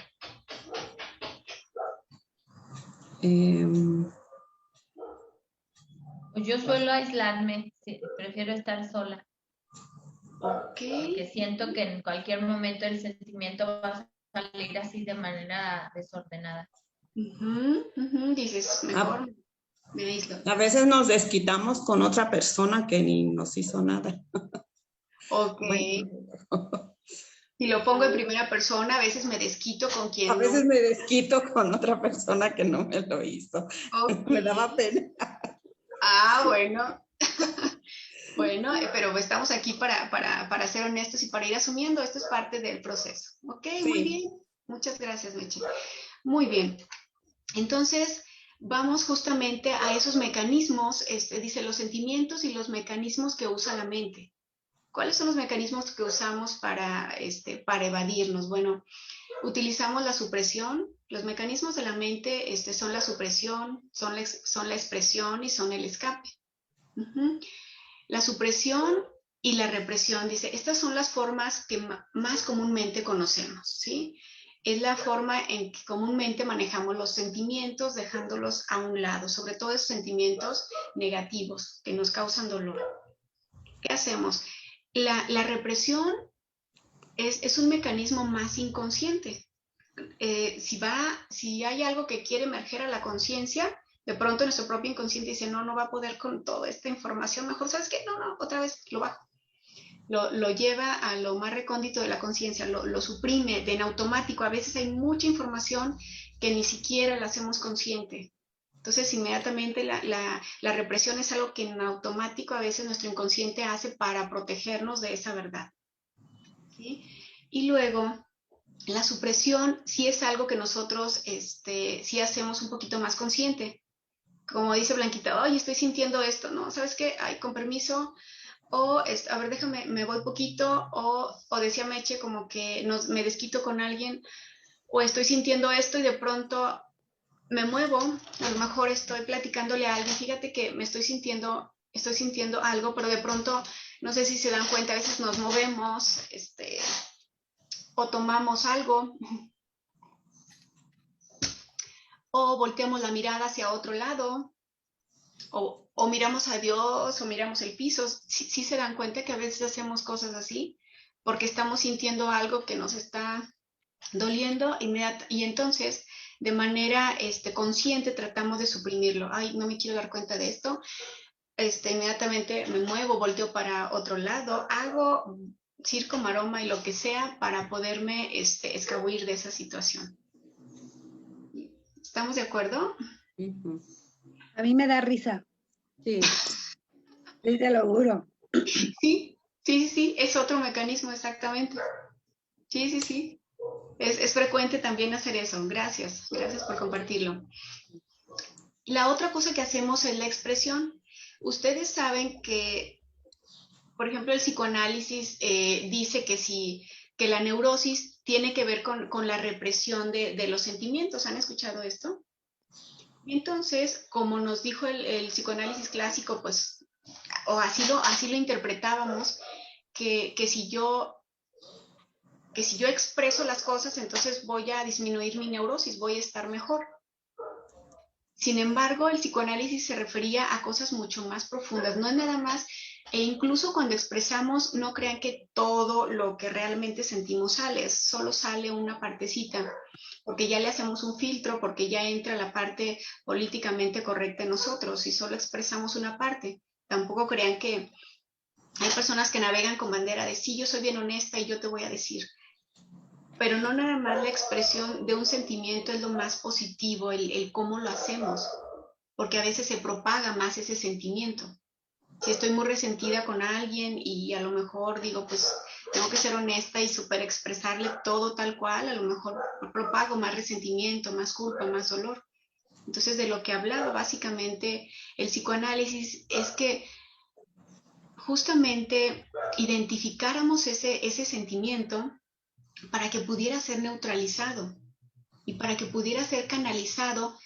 Pues yo suelo aislarme, sí, prefiero estar sola. Ok. Porque siento que en cualquier momento el sentimiento va a salir así de manera desordenada. Dices, mejor me aíslo. A veces nos desquitamos con otra persona que ni nos hizo nada. Ok. Bueno. Si lo pongo en primera persona, a veces me desquito con quien A veces no. me desquito con otra persona que no me lo hizo. Okay. Me daba pena. Ah, bueno. Bueno, pero estamos aquí para ser honestos y para ir asumiendo. Esto es parte del proceso. Ok, sí. Muy bien. Muchas gracias, Meche. Muy bien. Entonces, vamos justamente a esos mecanismos, dice los sentimientos y los mecanismos que usa la mente. ¿Cuáles son los mecanismos que usamos para evadirnos? Bueno, utilizamos la supresión. Los mecanismos de la mente son la supresión, son la expresión y son el escape. La supresión y la represión, dice, estas son las formas que más comúnmente conocemos, ¿sí? Es la forma en que comúnmente manejamos los sentimientos, dejándolos a un lado, sobre todo esos sentimientos negativos que nos causan dolor. ¿Qué hacemos? La represión es un mecanismo más inconsciente. Si hay algo que quiere emerger a la conciencia, de pronto nuestro propio inconsciente dice, no va a poder con toda esta información, mejor, ¿sabes qué? No, otra vez lo bajo. Lo lleva a lo más recóndito de la conciencia, lo suprime en automático. A veces hay mucha información que ni siquiera la hacemos consciente. Entonces, inmediatamente la represión es algo que en automático a veces nuestro inconsciente hace para protegernos de esa verdad. ¿Sí? Y luego, la supresión sí es algo que nosotros sí hacemos un poquito más consciente. Como dice Blanquita, oye, estoy sintiendo esto, ¿no? ¿Sabes qué? Ay, con permiso. O, a ver, déjame, me voy poquito. O decía Meche, como que me desquito con alguien. O estoy sintiendo esto y de pronto me muevo. A lo mejor estoy platicándole a alguien. Fíjate que me estoy sintiendo algo, pero de pronto, no sé si se dan cuenta, a veces nos movemos, o tomamos algo. O volteamos la mirada hacia otro lado, o miramos a Dios, o miramos el piso. Sí se dan cuenta que a veces hacemos cosas así, porque estamos sintiendo algo que nos está doliendo, y entonces, de manera consciente, tratamos de suprimirlo. Ay, no me quiero dar cuenta de esto. Inmediatamente me muevo, volteo para otro lado, hago circo, maroma y lo que sea para poderme escabullir de esa situación. ¿Estamos de acuerdo? A mí me da risa. Sí. Sí, te lo juro. Sí, es otro mecanismo, exactamente. Sí. Es frecuente también hacer eso. Gracias por compartirlo. La otra cosa que hacemos es la expresión. Ustedes saben que, por ejemplo, el psicoanálisis dice que la neurosis tiene que ver con la represión de los sentimientos. ¿Han escuchado esto? Y entonces, como nos dijo el psicoanálisis clásico, pues, o así lo interpretábamos, que si yo expreso las cosas, entonces voy a disminuir mi neurosis, voy a estar mejor. Sin embargo, el psicoanálisis se refería a cosas mucho más profundas, no es nada más, e incluso cuando expresamos, no crean que todo lo que realmente sentimos sale, solo sale una partecita, porque ya le hacemos un filtro, porque ya entra la parte políticamente correcta en nosotros y solo expresamos una parte. Tampoco crean que hay personas que navegan con bandera de sí, yo soy bien honesta y yo te voy a decir. Pero no nada más la expresión de un sentimiento es lo más positivo, el cómo lo hacemos, porque a veces se propaga más ese sentimiento. Si estoy muy resentida con alguien y a lo mejor digo, pues tengo que ser honesta y súper expresarle todo tal cual, a lo mejor propago más resentimiento, más culpa, más dolor. Entonces, de lo que hablaba básicamente el psicoanálisis es que justamente identificáramos ese sentimiento para que pudiera ser neutralizado y para que pudiera ser canalizado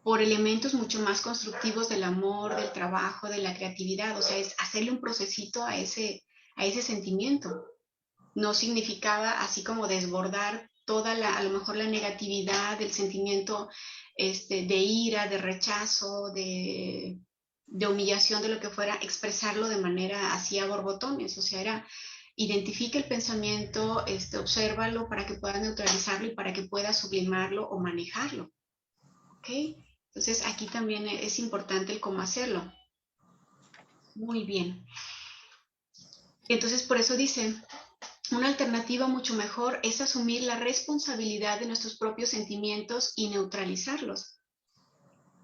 por elementos mucho más constructivos del amor, del trabajo, de la creatividad. O sea, es hacerle un procesito a ese sentimiento. No significaba así como desbordar toda a lo mejor la negatividad del sentimiento de ira, de rechazo, de humillación, de lo que fuera, expresarlo de manera así a borbotones. O sea, era identifica el pensamiento, obsérvalo para que puedas neutralizarlo y para que puedas sublimarlo o manejarlo. ¿Ok? Entonces aquí también es importante el cómo hacerlo. Muy bien. Entonces por eso dice, una alternativa mucho mejor es asumir la responsabilidad de nuestros propios sentimientos y neutralizarlos.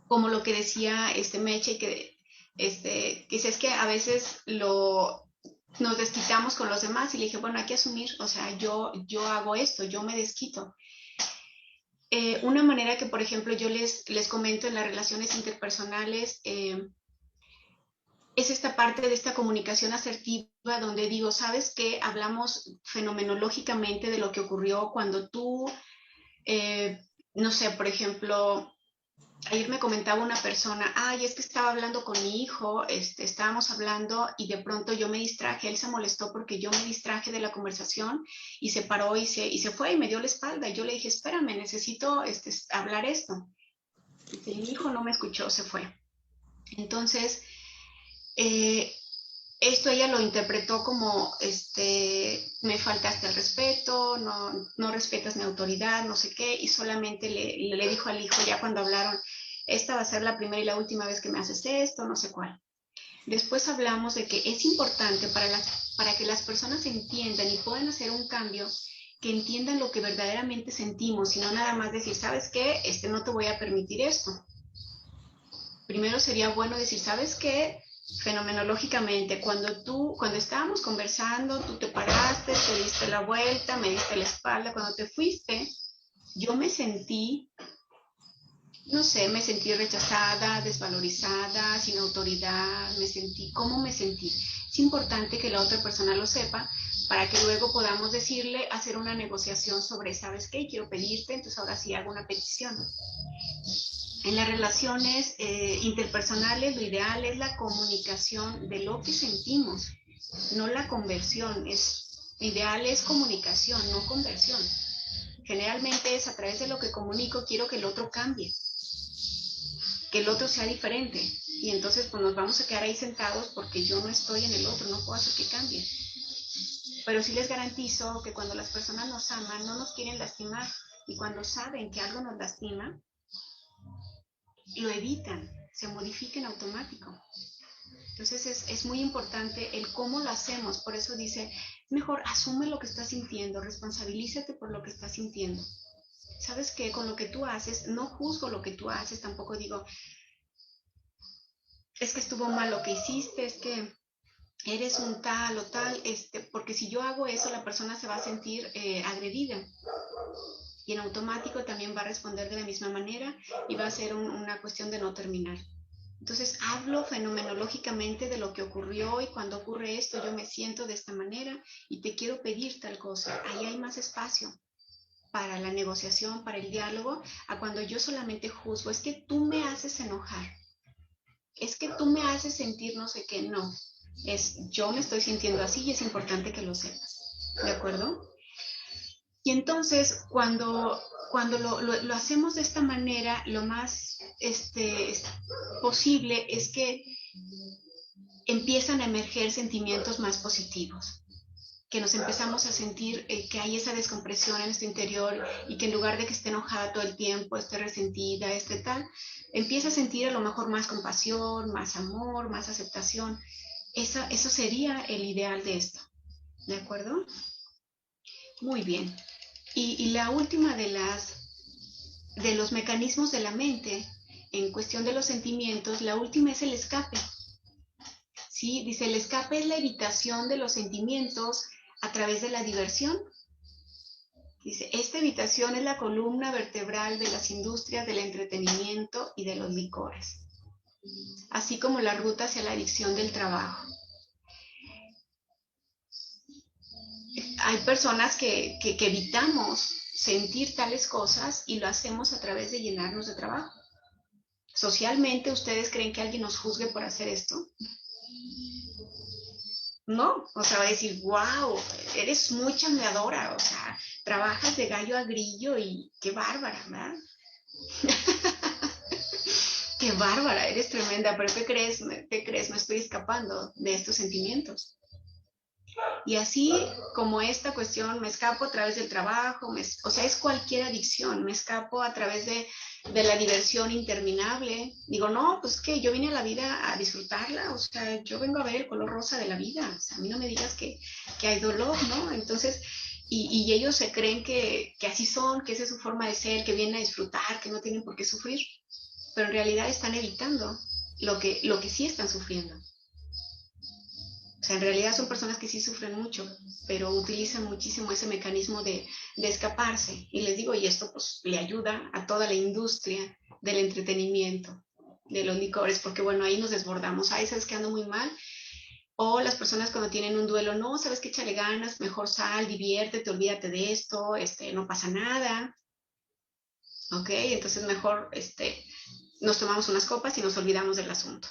Como lo que decía Meche, que es que a veces nos desquitamos con los demás y le dije, bueno, hay que asumir, o sea, yo hago esto, yo me desquito. Una manera que, por ejemplo, yo les comento en las relaciones interpersonales es esta parte de esta comunicación asertiva donde digo, ¿sabes qué? Hablamos fenomenológicamente de lo que ocurrió cuando tú, no sé, por ejemplo, ayer me comentaba una persona, ay, es que estaba hablando con mi hijo, estábamos hablando y de pronto yo me distraje, él se molestó porque yo me distraje de la conversación y se paró y se fue y me dio la espalda. Y yo le dije, espérame, necesito hablar esto. Y mi hijo no me escuchó, se fue. Entonces, esto ella lo interpretó como, me faltaste el respeto, no respetas mi autoridad, no sé qué, y solamente le dijo al hijo ya cuando hablaron, esta va a ser la primera y la última vez que me haces esto, no sé cuál. Después hablamos de que es importante para que las personas entiendan y puedan hacer un cambio, que entiendan lo que verdaderamente sentimos, y no nada más decir, ¿sabes qué? No te voy a permitir esto. Primero sería bueno decir, ¿sabes qué? Fenomenológicamente, cuando estábamos conversando, tú te paraste, te diste la vuelta, me diste la espalda, cuando te fuiste, yo me sentí, no sé, me sentí rechazada, desvalorizada, sin autoridad, ¿cómo me sentí? Es importante que la otra persona lo sepa para que luego podamos decirle, hacer una negociación sobre, ¿sabes qué? Quiero pedirte, entonces ahora sí hago una petición. En las relaciones interpersonales, lo ideal es la comunicación de lo que sentimos, no la conversión. Ideal es comunicación, no conversión. Generalmente es a través de lo que comunico, quiero que el otro cambie, que el otro sea diferente. Y entonces pues nos vamos a quedar ahí sentados porque yo no estoy en el otro, no puedo hacer que cambie. Pero sí les garantizo que cuando las personas nos aman, no nos quieren lastimar. Y cuando saben que algo nos lastima, lo evitan, se modifica en automático. Entonces es muy importante el cómo lo hacemos. Por eso dice, mejor asume lo que estás sintiendo, responsabilízate por lo que estás sintiendo. ¿Sabes qué? Con lo que tú haces, no juzgo lo que tú haces, tampoco digo, es que estuvo mal lo que hiciste, es que eres un tal o tal, porque si yo hago eso, la persona se va a sentir agredida. Y en automático también va a responder de la misma manera y va a ser una cuestión de no terminar. Entonces hablo fenomenológicamente de lo que ocurrió y cuando ocurre esto yo me siento de esta manera y te quiero pedir tal cosa. Ahí hay más espacio para la negociación, para el diálogo, a cuando yo solamente juzgo. Es que tú me haces enojar. Es que tú me haces sentir no sé qué. No, es yo me estoy sintiendo así y es importante que lo sepas. ¿De acuerdo? Y entonces, cuando lo hacemos de esta manera, lo más posible es que empiezan a emerger sentimientos más positivos, que nos empezamos a sentir que hay esa descompresión en nuestro interior y que en lugar de que esté enojada todo el tiempo, esté resentida, tal, empieza a sentir a lo mejor más compasión, más amor, más aceptación. Eso sería el ideal de esto. ¿De acuerdo? Muy bien. Y la última de los mecanismos de la mente en cuestión de los sentimientos, la última es el escape. ¿Sí? Dice, el escape es la evitación de los sentimientos a través de la diversión. Dice, esta evitación es la columna vertebral de las industrias del entretenimiento y de los licores, así como la ruta hacia la adicción del trabajo. Hay personas que evitamos sentir tales cosas y lo hacemos a través de llenarnos de trabajo. Socialmente, ¿ustedes creen que alguien nos juzgue por hacer esto? No, o sea, va a decir, wow, eres muy chambeadora, o sea, trabajas de gallo a grillo y qué bárbara, ¿verdad? Qué bárbara, eres tremenda, pero ¿qué crees? ¿Qué crees? Me estoy escapando de estos sentimientos. Y así como esta cuestión, me escapo a través del trabajo, o sea, es cualquier adicción, me escapo a través de la diversión interminable. Digo, no, pues que yo vine a la vida a disfrutarla, o sea, yo vengo a ver el color rosa de la vida, o sea, a mí no me digas que hay dolor, ¿no? Entonces, y ellos se creen que así son, que esa es su forma de ser, que vienen a disfrutar, que no tienen por qué sufrir, pero en realidad están evitando lo que sí están sufriendo. O sea, en realidad son personas que sí sufren mucho, pero utilizan muchísimo ese mecanismo de escaparse. Y les digo, y esto pues le ayuda a toda la industria del entretenimiento, de los licores, porque bueno, ahí nos desbordamos. Ay, ¿sabes que ando muy mal? O las personas cuando tienen un duelo, no, ¿sabes qué? Échale ganas, mejor sal, diviértete, olvídate de esto, no pasa nada. ¿Ok? Entonces mejor nos tomamos unas copas y nos olvidamos del asunto.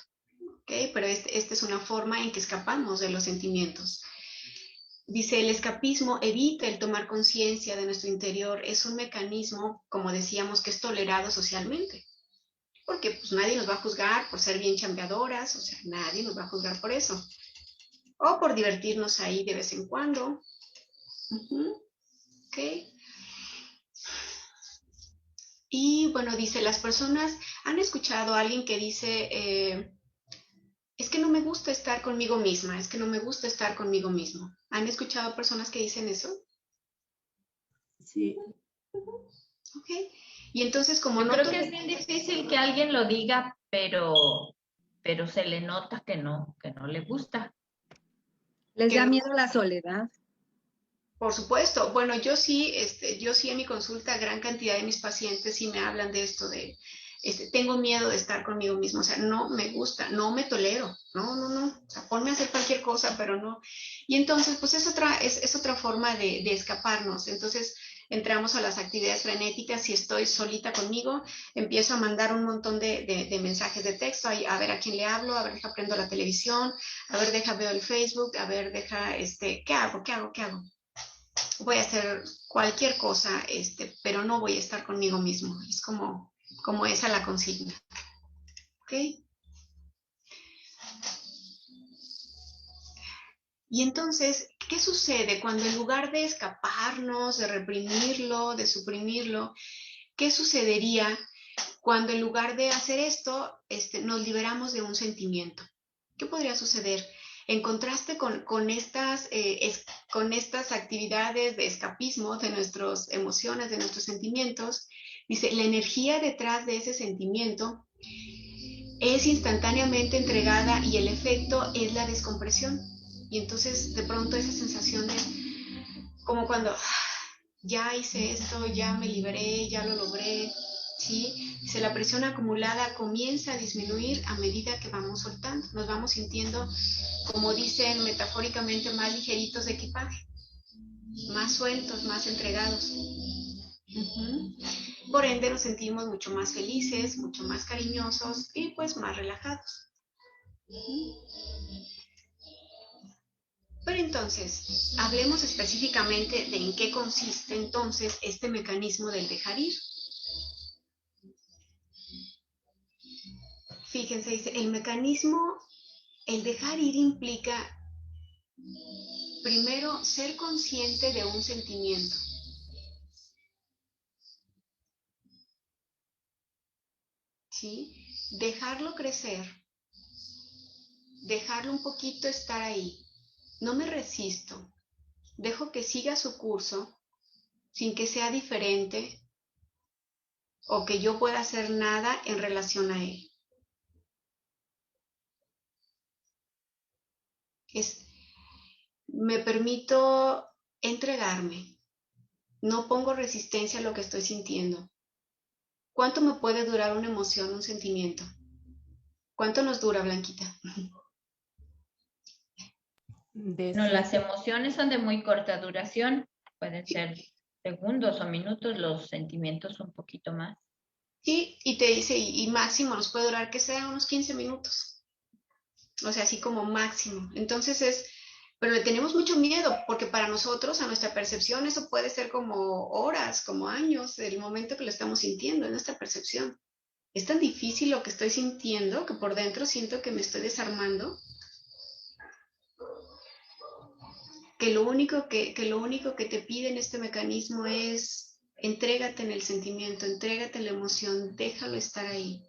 ¿Okay? Pero esta es una forma en que escapamos de los sentimientos. Dice, el escapismo evita el tomar conciencia de nuestro interior. Es un mecanismo, como decíamos, que es tolerado socialmente. Porque pues nadie nos va a juzgar por ser bien chambeadoras, o sea, nadie nos va a juzgar por eso. O por divertirnos ahí de vez en cuando. ¿Ok? Y bueno, dice, las personas, ¿han escuchado a alguien que dice... es que no me gusta estar conmigo misma, es que no me gusta estar conmigo mismo? ¿Han escuchado personas que dicen eso? Sí. Ok. Y entonces, como Yo no... creo que es bien difícil que alguien lo diga, pero se le nota que no le gusta. Les da no, miedo la soledad. por supuesto. Bueno, yo sí en mi consulta, gran cantidad de mis pacientes sí me hablan de esto de, tengo miedo de estar conmigo mismo, o sea, no me gusta, no me tolero, no, o sea, ponme a hacer cualquier cosa, pero no. Y entonces, pues es otra forma de escaparnos. Entonces, entramos a las actividades frenéticas. Si estoy solita conmigo, empiezo a mandar un montón de mensajes de texto, a ver a quién le hablo, a ver, deja prendo la televisión, a ver, deja veo el Facebook, a ver, deja, ¿qué hago? Voy a hacer cualquier cosa, pero no voy a estar conmigo mismo. Es como esa la consigna. ¿Ok? Y entonces, ¿qué sucede cuando en lugar de escaparnos, de reprimirlo, de suprimirlo, qué sucedería cuando en lugar de hacer esto, nos liberamos de un sentimiento? ¿Qué podría suceder? En contraste con estas actividades de escapismo de nuestras emociones, de nuestros sentimientos, dice, la energía detrás de ese sentimiento es instantáneamente entregada y el efecto es la descompresión. Y entonces de pronto esa sensación de como cuando ya hice esto, ya me liberé, ya lo logré, ¿sí? Dice, la presión acumulada comienza a disminuir a medida que vamos soltando. Nos vamos sintiendo, como dicen metafóricamente, más ligeritos de equipaje, más sueltos, más entregados. Por ende nos sentimos mucho más felices, mucho más cariñosos y pues más relajados. Pero entonces, hablemos específicamente de en qué consiste entonces este mecanismo del dejar ir. Fíjense, dice, el mecanismo, el dejar ir implica primero ser consciente de un sentimiento. ¿Sí? Dejarlo crecer, dejarlo un poquito estar ahí. No me resisto, dejo que siga su curso sin que sea diferente o que yo pueda hacer nada en relación a él. Me permito entregarme, no pongo resistencia a lo que estoy sintiendo. ¿Cuánto me puede durar una emoción, un sentimiento? ¿Cuánto nos dura, Blanquita? No, las emociones son de muy corta duración, pueden ser segundos o minutos, los sentimientos un poquito más. Sí, y te dice, y máximo nos puede durar que sea unos 15 minutos. O sea, así como máximo. Entonces pero le tenemos mucho miedo, porque para nosotros, a nuestra percepción, eso puede ser como horas, como años, el momento que lo estamos sintiendo, en nuestra percepción. Es tan difícil lo que estoy sintiendo, que por dentro siento que me estoy desarmando, que lo único que te pide en este mecanismo es entrégate en el sentimiento, entrégate en la emoción, déjalo estar ahí.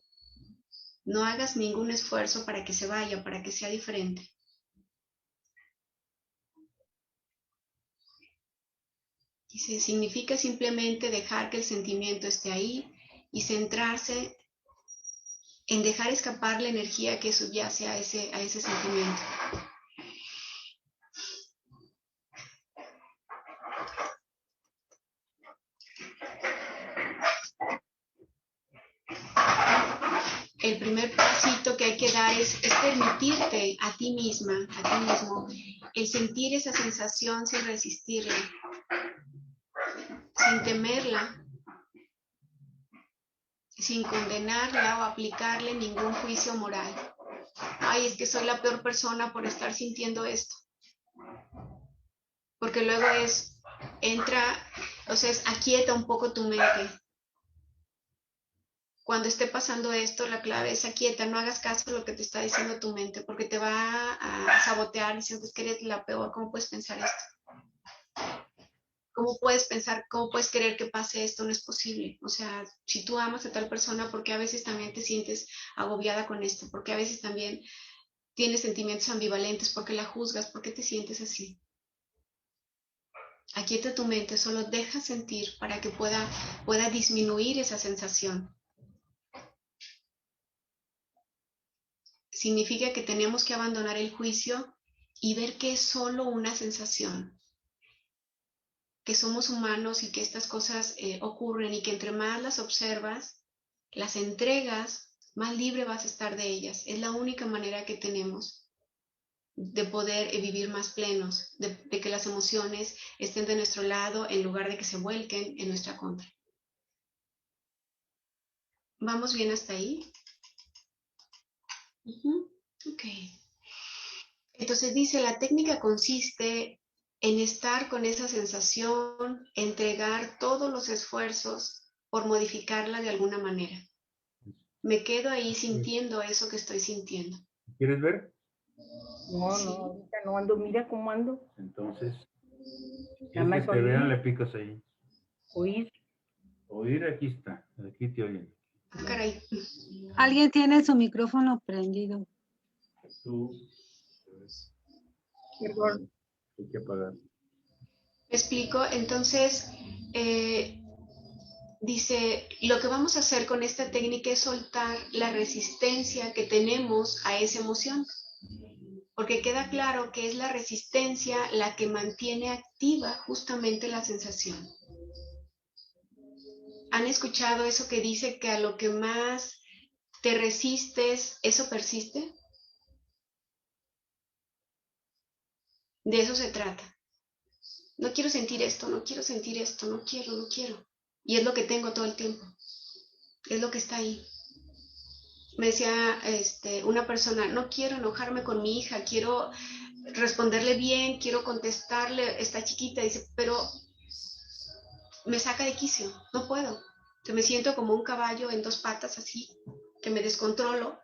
No hagas ningún esfuerzo para que se vaya, para que sea diferente. Dice, significa simplemente dejar que el sentimiento esté ahí y centrarse en dejar escapar la energía que subyace a ese sentimiento. El primer pasito que hay que dar es permitirte a ti misma, a ti mismo, el sentir esa sensación sin resistirla, sin temerla, sin condenarla o aplicarle ningún juicio moral. Ay, es que soy la peor persona por estar sintiendo esto. Porque luego aquieta un poco tu mente. Cuando esté pasando esto, la clave es aquieta, no hagas caso a lo que te está diciendo tu mente, porque te va a sabotear diciendo que eres la peor, ¿cómo puedes pensar esto? ¿Cómo puedes querer que pase esto? No es posible. O sea, si tú amas a tal persona, ¿por qué a veces también te sientes agobiada con esto? ¿Por qué a veces también tienes sentimientos ambivalentes? ¿Por qué la juzgas? ¿Por qué te sientes así? Aquieta tu mente, solo deja sentir para que pueda disminuir esa sensación. Significa que tenemos que abandonar el juicio y ver que es solo una sensación, que somos humanos y que estas cosas ocurren y que entre más las observas, las entregas, más libre vas a estar de ellas. Es la única manera que tenemos de poder vivir más plenos, de que las emociones estén de nuestro lado en lugar de que se vuelquen en nuestra contra. ¿Vamos bien hasta ahí? Ok. Entonces dice, la técnica consiste en estar con esa sensación, entregar todos los esfuerzos por modificarla de alguna manera. Me quedo ahí sintiendo eso que estoy sintiendo. ¿Quieres ver? No, Sí. no, ahorita no ando, mira cómo ando. Entonces, si Nada quieres más que te vean, oír. le picas ahí. Oír. Oír, aquí está. Aquí te oyen. Ah, caray. Alguien tiene su micrófono prendido. Tú. Perdón. Hay que apagar. ¿Me explico? Entonces, dice, lo que vamos a hacer con esta técnica es soltar la resistencia que tenemos a esa emoción. Porque queda claro que es la resistencia la que mantiene activa justamente la sensación. ¿Han escuchado eso que dice que a lo que más te resistes, eso persiste? De eso se trata. No quiero sentir esto, no quiero sentir esto, no quiero, no quiero. Y es lo que tengo todo el tiempo. Es lo que está ahí. Me decía una persona, no quiero enojarme con mi hija, quiero responderle bien, quiero contestarle, está chiquita, dice, pero me saca de quicio, no puedo. Me siento como un caballo en dos patas así, que me descontrolo.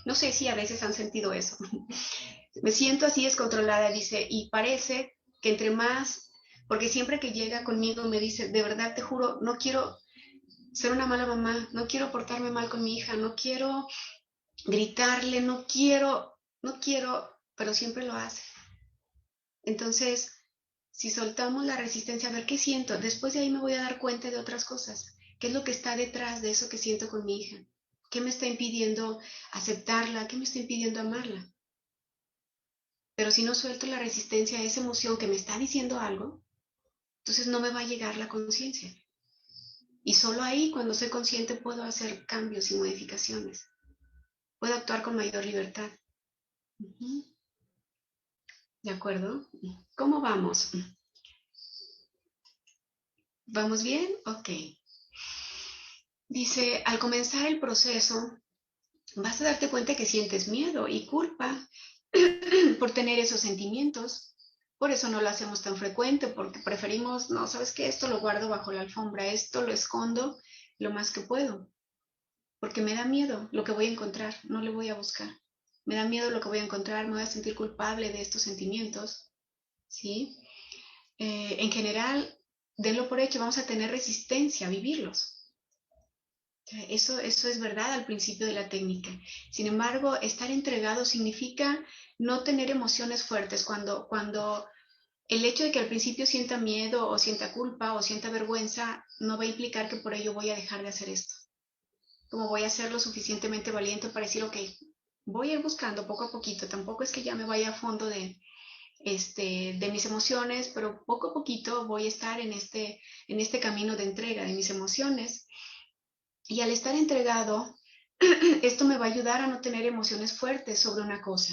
No sé si a veces han sentido eso. Me siento así descontrolada, dice, y parece que entre más, porque siempre que llega conmigo me dice, de verdad te juro, no quiero ser una mala mamá, no quiero portarme mal con mi hija, no quiero gritarle, no quiero, pero siempre lo hace. Entonces, si soltamos la resistencia, a ver qué siento, después de ahí me voy a dar cuenta de otras cosas. ¿Qué es lo que está detrás de eso que siento con mi hija? ¿Qué me está impidiendo aceptarla? ¿Qué me está impidiendo amarla? Pero si no suelto la resistencia a esa emoción que me está diciendo algo, entonces no me va a llegar la conciencia. Y solo ahí, cuando soy consciente, puedo hacer cambios y modificaciones. Puedo actuar con mayor libertad. ¿De acuerdo? ¿Cómo vamos? ¿Vamos bien? Ok. Dice, al comenzar el proceso, vas a darte cuenta que sientes miedo y culpa por tener esos sentimientos. Por eso no lo hacemos tan frecuente, porque preferimos, no, ¿sabes qué? Esto lo guardo bajo la alfombra, esto lo escondo lo más que puedo, porque me da miedo lo que voy a encontrar, no le voy a buscar. Me da miedo lo que voy a encontrar, me voy a sentir culpable de estos sentimientos, ¿sí? En general, denlo por hecho, vamos a tener resistencia a vivirlos. Eso es verdad al principio de la técnica. Sin embargo, estar entregado significa no tener emociones fuertes. Cuando el hecho de que al principio sienta miedo o sienta culpa o sienta vergüenza no va a implicar que por ello voy a dejar de hacer esto. Como voy a ser lo suficientemente valiente para decir, ok, voy a ir buscando poco a poquito. Tampoco es que ya me vaya a fondo de mis emociones, pero poco a poquito voy a estar en este camino de entrega de mis emociones. Y al estar entregado, esto me va a ayudar a no tener emociones fuertes sobre una cosa.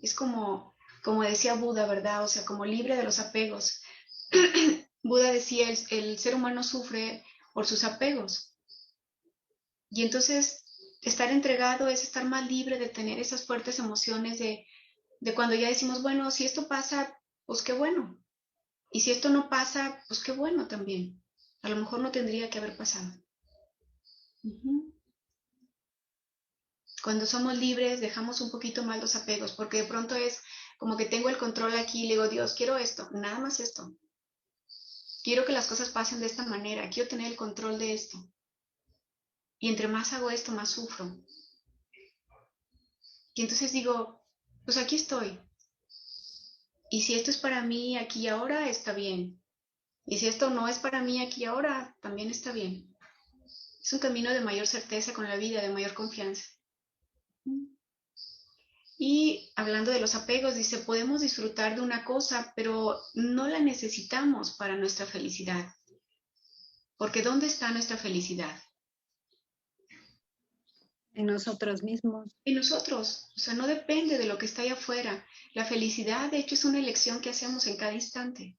Es como decía Buda, ¿verdad? O sea, como libre de los apegos. Buda decía, el ser humano sufre por sus apegos. Y entonces, estar entregado es estar más libre de tener esas fuertes emociones de cuando ya decimos, bueno, si esto pasa, pues qué bueno. Y si esto no pasa, pues qué bueno también. A lo mejor no tendría que haber pasado. Cuando somos libres, dejamos un poquito más los apegos, porque de pronto es como que tengo el control aquí y le digo, Dios, quiero esto, nada más esto. Quiero que las cosas pasen de esta manera, quiero tener el control de esto. Y entre más hago esto, más sufro. Y entonces digo, pues aquí estoy. Y si esto es para mí aquí y ahora, está bien. Y si esto no es para mí aquí y ahora, también está bien. Es un camino de mayor certeza con la vida, de mayor confianza. Y hablando de los apegos, dice, podemos disfrutar de una cosa, pero no la necesitamos para nuestra felicidad. Porque ¿dónde está nuestra felicidad? En nosotros mismos. En nosotros. O sea, no depende de lo que está allá afuera. La felicidad, de hecho, es una elección que hacemos en cada instante.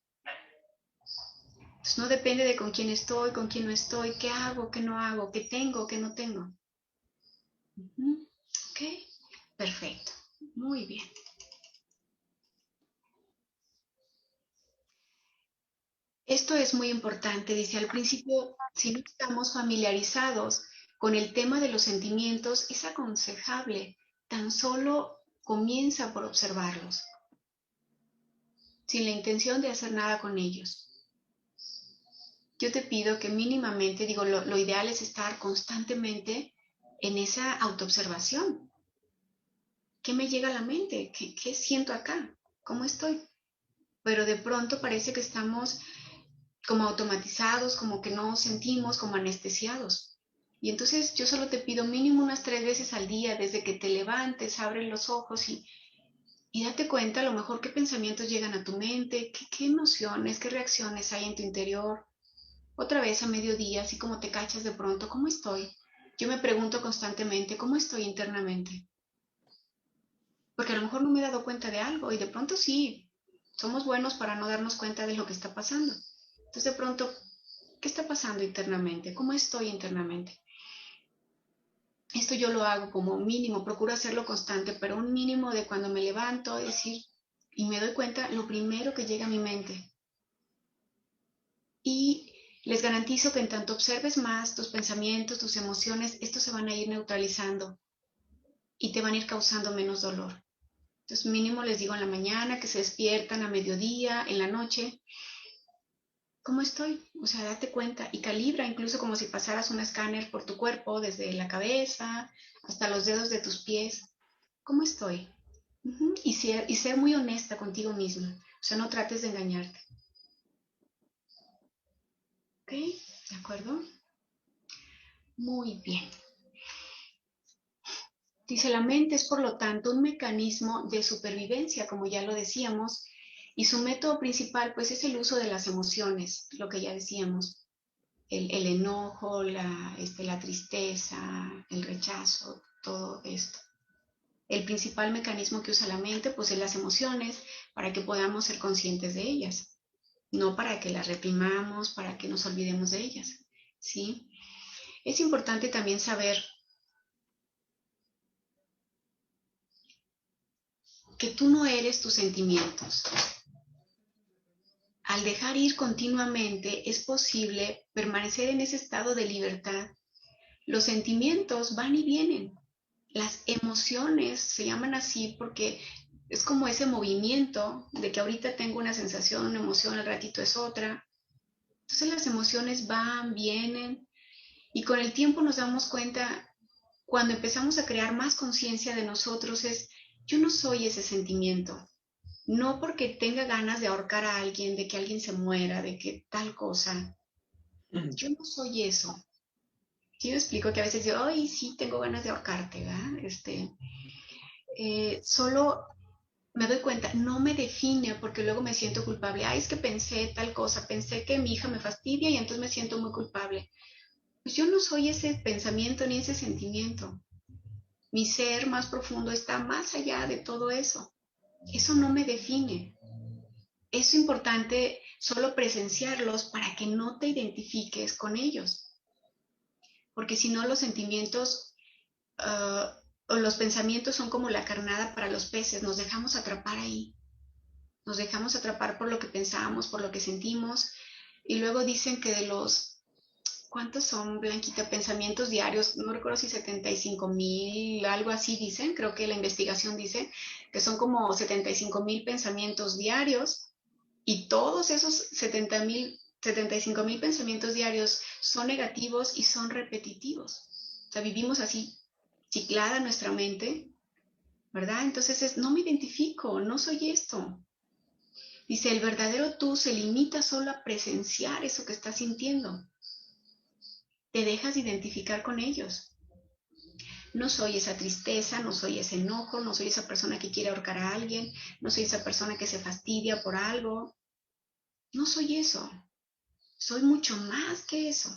Entonces, no depende de con quién estoy, con quién no estoy, qué hago, qué no hago, qué tengo, qué no tengo. ¿Ok? Perfecto. Muy bien. Esto es muy importante, dice al principio, si no estamos familiarizados con el tema de los sentimientos, es aconsejable, tan solo comienza por observarlos, sin la intención de hacer nada con ellos. Yo te pido que mínimamente, digo, lo ideal es estar constantemente en esa autoobservación. ¿Qué me llega a la mente? ¿Qué siento acá? ¿Cómo estoy? Pero de pronto parece que estamos como automatizados, como que no sentimos, como anestesiados. Y entonces yo solo te pido mínimo unas 3 veces al día, desde que te levantes, abres los ojos y date cuenta a lo mejor qué pensamientos llegan a tu mente, qué emociones, qué reacciones hay en tu interior. Otra vez a mediodía, así como te cachas de pronto, ¿cómo estoy? Yo me pregunto constantemente, ¿cómo estoy internamente? Porque a lo mejor no me he dado cuenta de algo y de pronto sí, somos buenos para no darnos cuenta de lo que está pasando. Entonces de pronto, ¿qué está pasando internamente? ¿Cómo estoy internamente? Esto yo lo hago como mínimo, procuro hacerlo constante, pero un mínimo de cuando me levanto, decir, y me doy cuenta, lo primero que llega a mi mente. Y les garantizo que en tanto observes más tus pensamientos, tus emociones, estos se van a ir neutralizando y te van a ir causando menos dolor. Entonces mínimo les digo en la mañana, que se despiertan a mediodía, en la noche, ¿cómo estoy? O sea, date cuenta y calibra, incluso como si pasaras un escáner por tu cuerpo, desde la cabeza hasta los dedos de tus pies. ¿Cómo estoy? Y ser muy honesta contigo misma. O sea, no trates de engañarte. ¿Ok? ¿De acuerdo? Muy bien. Dice, la mente es por lo tanto un mecanismo de supervivencia, como ya lo decíamos, y su método principal pues es el uso de las emociones, lo que ya decíamos, el enojo, la tristeza, el rechazo, todo esto. El principal mecanismo que usa la mente pues es las emociones para que podamos ser conscientes de ellas, no para que las reprimamos, para que nos olvidemos de ellas, ¿sí? Es importante también saber que tú no eres tus sentimientos. Al dejar ir continuamente es posible permanecer en ese estado de libertad. Los sentimientos van y vienen. Las emociones se llaman así porque es como ese movimiento de que ahorita tengo una sensación, una emoción, al ratito es otra. Entonces las emociones van, vienen y con el tiempo nos damos cuenta, cuando empezamos a crear más conciencia de nosotros, es yo no soy ese sentimiento. No porque tenga ganas de ahorcar a alguien, de que alguien se muera, de que tal cosa. Yo no soy eso. Sí me explico que a veces yo, ay, sí, tengo ganas de ahorcarte, ¿verdad? Solo me doy cuenta, no me define porque luego me siento culpable. Ay, es que pensé tal cosa, pensé que mi hija me fastidia y entonces me siento muy culpable. Pues yo no soy ese pensamiento ni ese sentimiento. Mi ser más profundo está más allá de todo eso. Eso no me define. Es importante solo presenciarlos para que no te identifiques con ellos. Porque si no, los sentimientos o los pensamientos son como la carnada para los peces. Nos dejamos atrapar ahí. Nos dejamos atrapar por lo que pensamos, por lo que sentimos. Y luego dicen que de los, ¿cuántos son, Blanquita? Pensamientos diarios, no recuerdo si 75,000, algo así dicen, creo que la investigación dice que son como 75,000 pensamientos diarios y todos esos 75,000 pensamientos diarios son negativos y son repetitivos. O sea, vivimos así, ciclada nuestra mente, ¿verdad? Entonces no me identifico, no soy esto. Dice, el verdadero tú se limita solo a presenciar eso que estás sintiendo. Te dejas identificar con ellos. No soy esa tristeza, no soy ese enojo, no soy esa persona que quiere ahorcar a alguien, no soy esa persona que se fastidia por algo. No soy eso. Soy mucho más que eso.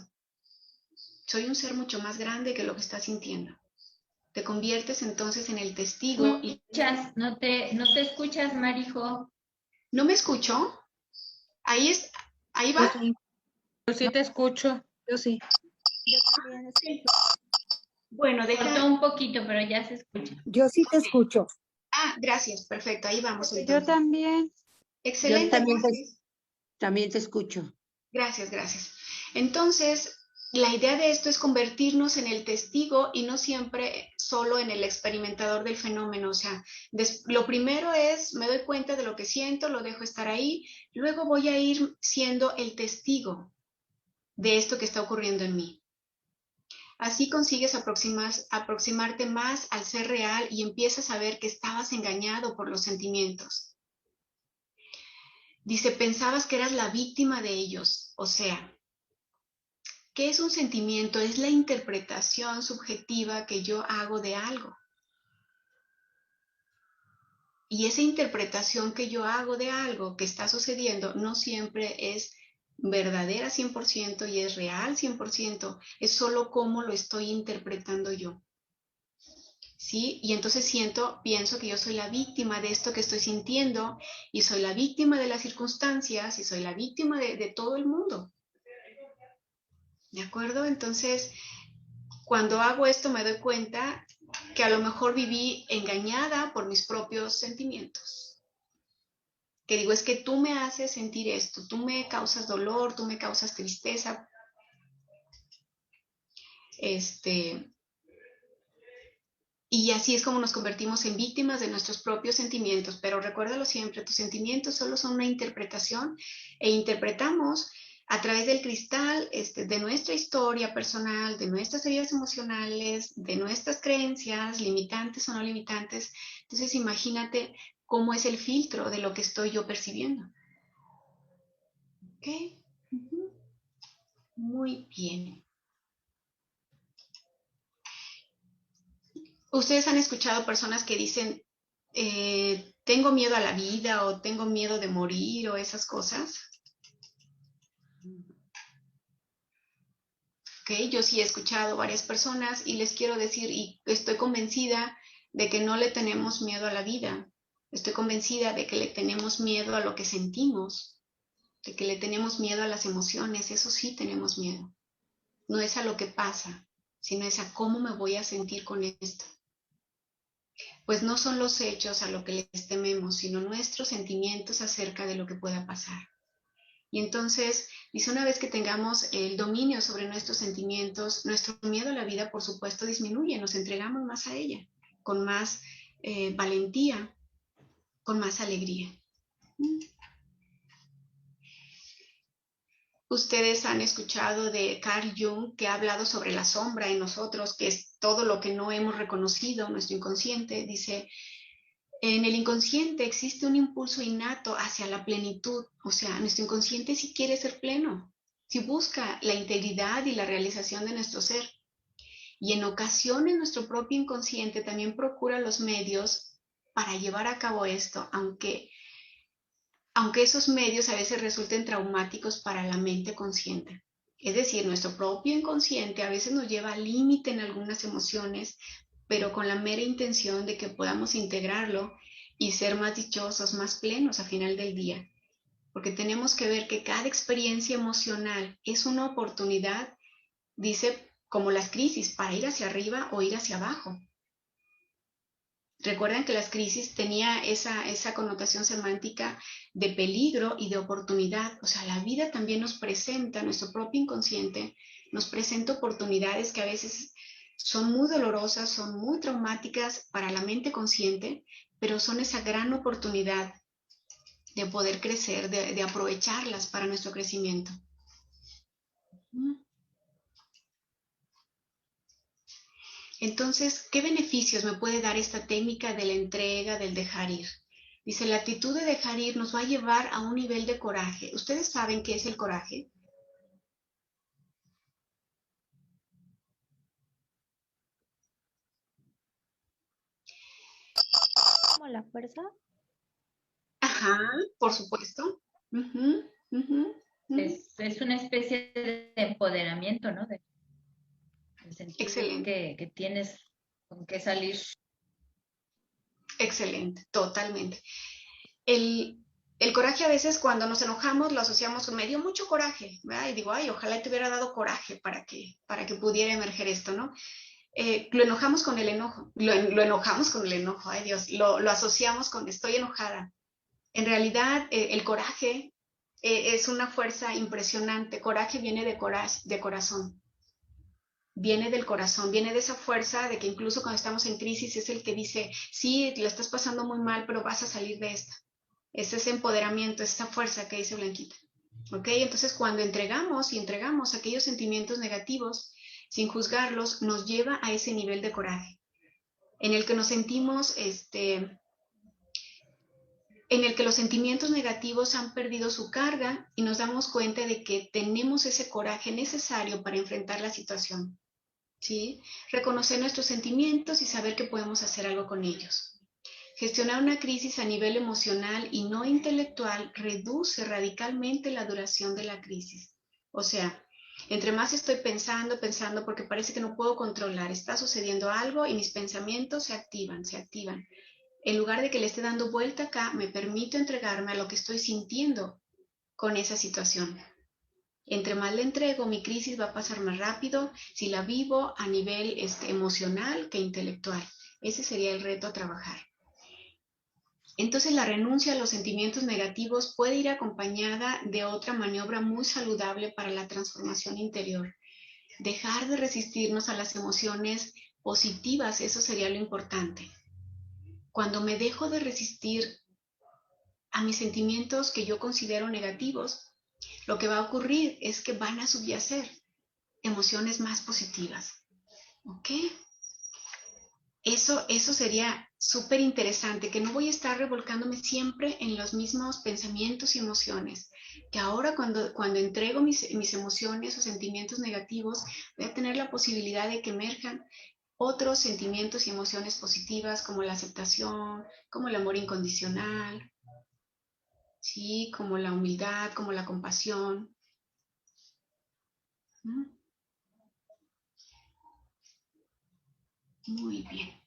Soy un ser mucho más grande que lo que estás sintiendo. Te conviertes entonces en el testigo. No te escuchas, Marijo. ¿No me escucho? Ahí va. Yo sí te escucho. Yo sí. Yo también escucho. Bueno, Cortó un poquito, pero ya se escucha. Yo sí te escucho. Ah, gracias, perfecto, ahí vamos entonces. Yo también. Excelente, gracias. También te escucho. Gracias, gracias. Entonces, la idea de esto es convertirnos en el testigo y no siempre solo en el experimentador del fenómeno. O sea, lo primero es, me doy cuenta de lo que siento, lo dejo estar ahí, luego voy a ir siendo el testigo de esto que está ocurriendo en mí. Así consigues aproximarte más al ser real y empiezas a ver que estabas engañado por los sentimientos. Dice, pensabas que eras la víctima de ellos. O sea, ¿qué es un sentimiento? Es la interpretación subjetiva que yo hago de algo. Y esa interpretación que yo hago de algo que está sucediendo no siempre es verdadera 100% y es real 100%, es solo cómo lo estoy interpretando yo. ¿Sí? Y entonces pienso que yo soy la víctima de esto que estoy sintiendo y soy la víctima de las circunstancias y soy la víctima de todo el mundo. ¿De acuerdo? Entonces, cuando hago esto me doy cuenta que a lo mejor viví engañada por mis propios sentimientos. Que digo, es que tú me haces sentir esto, tú me causas dolor, tú me causas tristeza. Y así es como nos convertimos en víctimas de nuestros propios sentimientos. Pero recuérdalo siempre, tus sentimientos solo son una interpretación e interpretamos a través del cristal de nuestra historia personal, de nuestras heridas emocionales, de nuestras creencias, limitantes o no limitantes. Entonces imagínate cómo es el filtro de lo que estoy yo percibiendo. ¿Ok? Muy bien. Ustedes han escuchado personas que dicen, tengo miedo a la vida o tengo miedo de morir o esas cosas. Okay, yo sí he escuchado varias personas y les quiero decir, y estoy convencida de que no le tenemos miedo a la vida. Estoy convencida de que le tenemos miedo a lo que sentimos, de que le tenemos miedo a las emociones. Eso sí tenemos miedo. No es a lo que pasa, sino es a cómo me voy a sentir con esto. Pues no son los hechos a lo que les tememos, sino nuestros sentimientos acerca de lo que pueda pasar. Y entonces, dice, una vez que tengamos el dominio sobre nuestros sentimientos, nuestro miedo a la vida, por supuesto, disminuye, nos entregamos más a ella, con más valentía, con más alegría. Ustedes han escuchado de Carl Jung, que ha hablado sobre la sombra en nosotros, que es todo lo que no hemos reconocido, nuestro inconsciente. Dice, en el inconsciente existe un impulso innato hacia la plenitud. O sea, nuestro inconsciente sí quiere ser pleno, sí busca la integridad y la realización de nuestro ser. Y en ocasiones nuestro propio inconsciente también procura los medios para llevar a cabo esto, aunque esos medios a veces resulten traumáticos para la mente consciente. Es decir, nuestro propio inconsciente a veces nos lleva al límite en algunas emociones, pero con la mera intención de que podamos integrarlo y ser más dichosos, más plenos a final del día. Porque tenemos que ver que cada experiencia emocional es una oportunidad, dice, como las crisis, para ir hacia arriba o ir hacia abajo. Recuerden que las crisis tenía esa connotación semántica de peligro y de oportunidad. O sea, la vida también nos presenta, nuestro propio inconsciente nos presenta oportunidades que a veces son muy dolorosas, son muy traumáticas para la mente consciente, pero son esa gran oportunidad de poder crecer, de aprovecharlas para nuestro crecimiento. Entonces, ¿qué beneficios me puede dar esta técnica de la entrega, del dejar ir? Dice, la actitud de dejar ir nos va a llevar a un nivel de coraje. ¿Ustedes saben qué es el coraje? ¿Como la fuerza? Ajá, por supuesto. Es una especie de empoderamiento, ¿no? De sentir Excelente. que tienes con qué salir. Excelente, totalmente. El coraje a veces cuando nos enojamos lo asociamos con me dio mucho coraje, ¿verdad? Y digo, ay, ojalá te hubiera dado coraje para que pudiera emerger esto, ¿no? Lo enojamos con el enojo, lo enojamos con el enojo, ay Dios, lo asociamos con estoy enojada. En realidad, el coraje es una fuerza impresionante. Coraje viene de corazón. Viene del corazón, viene de esa fuerza de que incluso cuando estamos en crisis es el que dice, sí, lo estás pasando muy mal, pero vas a salir de esta. Es ese empoderamiento, esa fuerza que dice Blanquita. ¿Ok? Entonces, cuando entregamos aquellos sentimientos negativos, sin juzgarlos, nos lleva a ese nivel de coraje, en el que nos sentimos, en el que los sentimientos negativos han perdido su carga y nos damos cuenta de que tenemos ese coraje necesario para enfrentar la situación. ¿Sí? Reconocer nuestros sentimientos y saber que podemos hacer algo con ellos. Gestionar una crisis a nivel emocional y no intelectual reduce radicalmente la duración de la crisis. O sea, entre más estoy pensando porque parece que no puedo controlar, está sucediendo algo y mis pensamientos se activan. En lugar de que le esté dando vuelta acá, me permito entregarme a lo que estoy sintiendo con esa situación. Entre más le entrego, mi crisis va a pasar más rápido si la vivo a nivel emocional que intelectual. Ese sería el reto a trabajar. Entonces la renuncia a los sentimientos negativos puede ir acompañada de otra maniobra muy saludable para la transformación interior. Dejar de resistirnos a las emociones positivas, eso sería lo importante. Cuando me dejo de resistir a mis sentimientos que yo considero negativos, lo que va a ocurrir es que van a subyacer emociones más positivas. ¿Ok? Eso sería súper interesante, que no voy a estar revolcándome siempre en los mismos pensamientos y emociones, que ahora cuando entrego mis emociones o sentimientos negativos, voy a tener la posibilidad de que emerjan otros sentimientos y emociones positivas como la aceptación, como el amor incondicional, ¿sí? Como la humildad, como la compasión. Muy bien.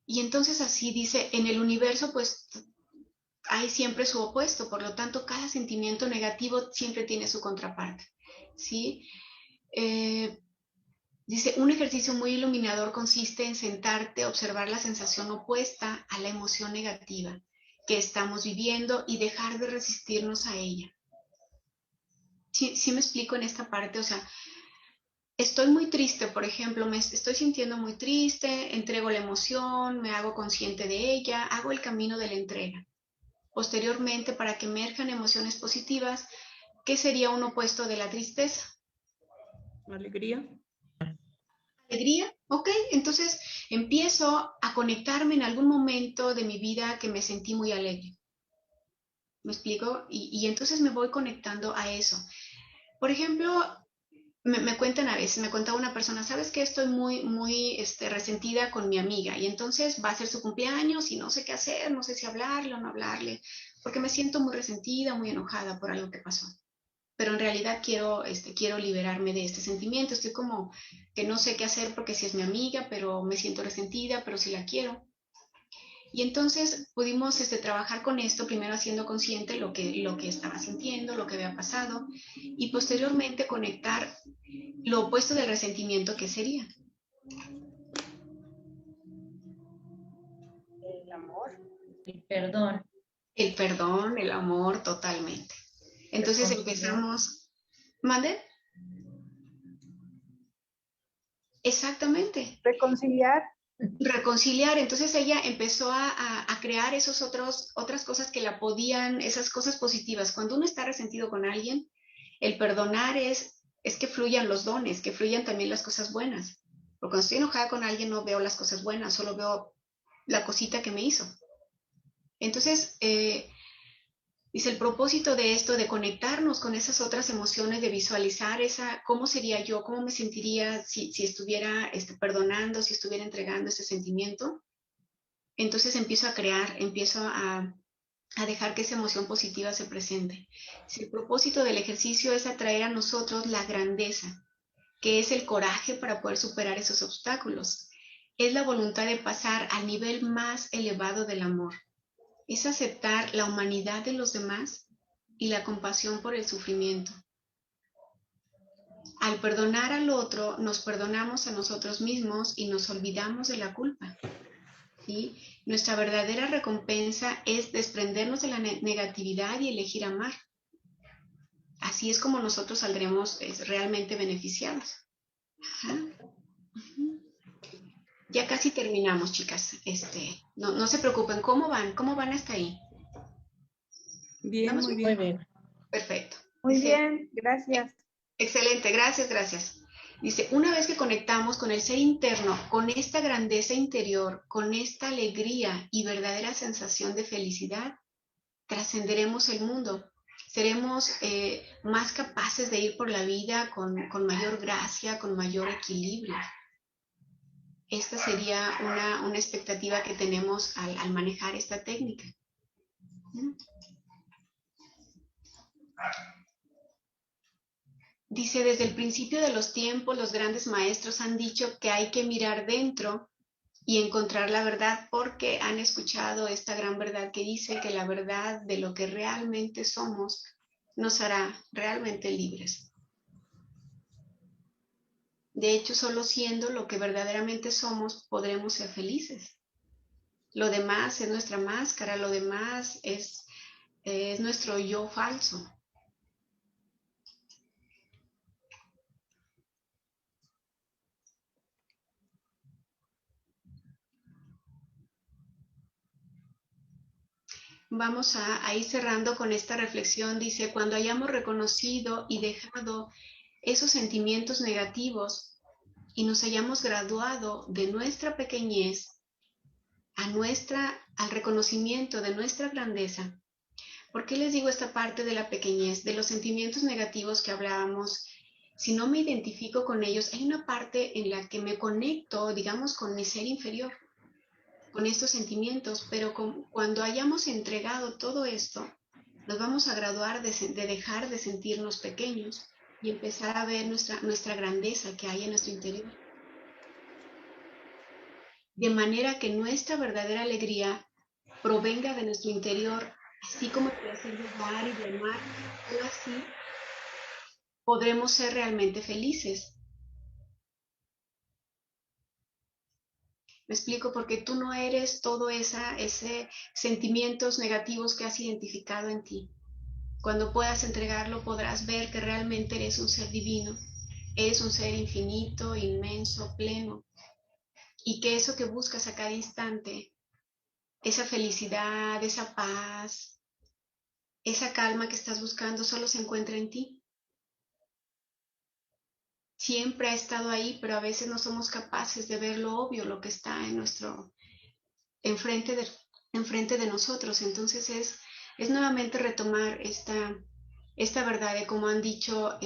Y entonces así dice, en el universo pues hay siempre su opuesto, por lo tanto cada sentimiento negativo siempre tiene su contraparte, ¿sí? Dice, un ejercicio muy iluminador consiste en sentarte a observar la sensación opuesta a la emoción negativa que estamos viviendo y dejar de resistirnos a ella. ¿Sí me explico en esta parte? O sea, estoy muy triste, por ejemplo, me estoy sintiendo muy triste, entrego la emoción, me hago consciente de ella, hago el camino de la entrega. Posteriormente, para que emerjan emociones positivas, ¿qué sería un opuesto de la tristeza? Alegría. Alegría, ok, entonces empiezo a conectarme en algún momento de mi vida que me sentí muy alegre. ¿Me explico? Y entonces me voy conectando a eso. Por ejemplo, me cuentan a veces, me contaba una persona, ¿sabes qué? Estoy muy resentida con mi amiga y entonces va a ser su cumpleaños y no sé qué hacer, no sé si hablarle o no hablarle, porque me siento muy resentida, muy enojada por algo que pasó. Pero en realidad quiero liberarme de este sentimiento, estoy como que no sé qué hacer porque sí es mi amiga, pero me siento resentida, pero sí la quiero. Y entonces pudimos trabajar con esto, primero haciendo consciente lo que estaba sintiendo, lo que había pasado, y posteriormente conectar lo opuesto del resentimiento, ¿qué sería? El amor. El perdón. El perdón, el amor, totalmente. Entonces empezamos... ¿Mande? Exactamente. Reconciliar. Reconciliar. Entonces ella empezó a crear otras cosas que la podían, esas cosas positivas. Cuando uno está resentido con alguien, el perdonar es que fluyan los dones, que fluyan también las cosas buenas. Porque cuando estoy enojada con alguien no veo las cosas buenas, solo veo la cosita que me hizo. Entonces, dice, el propósito de esto, de conectarnos con esas otras emociones, de visualizar cómo sería yo, cómo me sentiría si estuviera perdonando, si estuviera entregando ese sentimiento. Entonces empiezo a crear, empiezo a dejar que esa emoción positiva se presente. Si el propósito del ejercicio es atraer a nosotros la grandeza, que es el coraje para poder superar esos obstáculos. Es la voluntad de pasar al nivel más elevado del amor. Es aceptar la humanidad de los demás y la compasión por el sufrimiento. Al perdonar al otro, nos perdonamos a nosotros mismos y nos olvidamos de la culpa. ¿Sí? Nuestra verdadera recompensa es desprendernos de la negatividad y elegir amar. Así es como nosotros saldremos realmente beneficiados. Ajá. Ya casi terminamos, chicas. No se preocupen. ¿Cómo van? ¿Cómo van hasta ahí? Bien, muy bien. Muy bien. Perfecto. Muy Dice, bien, gracias. excelente, gracias. Dice, una vez que conectamos con el ser interno, con esta grandeza interior, con esta alegría y verdadera sensación de felicidad, trascenderemos el mundo. Seremos más capaces de ir por la vida con mayor gracia, con mayor equilibrio. esta sería una expectativa que tenemos al manejar esta técnica. Dice, desde el principio de los tiempos, los grandes maestros han dicho que hay que mirar dentro y encontrar la verdad, porque han escuchado esta gran verdad que dice que la verdad de lo que realmente somos nos hará realmente libres. De hecho, solo siendo lo que verdaderamente somos, podremos ser felices. Lo demás es nuestra máscara, lo demás es nuestro yo falso. Vamos a ir cerrando con esta reflexión. Dice, cuando hayamos reconocido y dejado esos sentimientos negativos y nos hayamos graduado de nuestra pequeñez al reconocimiento de nuestra grandeza. ¿Por qué les digo esta parte de la pequeñez? De los sentimientos negativos que hablábamos. Si no me identifico con ellos, hay una parte en la que me conecto, digamos, con mi ser inferior, con estos sentimientos, pero cuando hayamos entregado todo esto, nos vamos a graduar de dejar de sentirnos pequeños y empezar a ver nuestra grandeza que hay en nuestro interior. De manera que nuestra verdadera alegría provenga de nuestro interior, así como el placer de dar y de amar, o así podremos ser realmente felices. Me explico, porque tú no eres todo ese sentimientos negativos que has identificado en ti. Cuando puedas entregarlo, podrás ver que realmente eres un ser divino, eres un ser infinito, inmenso, pleno, y que eso que buscas a cada instante, esa felicidad, esa paz, esa calma que estás buscando, solo se encuentra en ti. Siempre ha estado ahí, pero a veces no somos capaces de ver lo obvio, lo que está enfrente de nosotros. Entonces es nuevamente retomar esta verdad de, como han dicho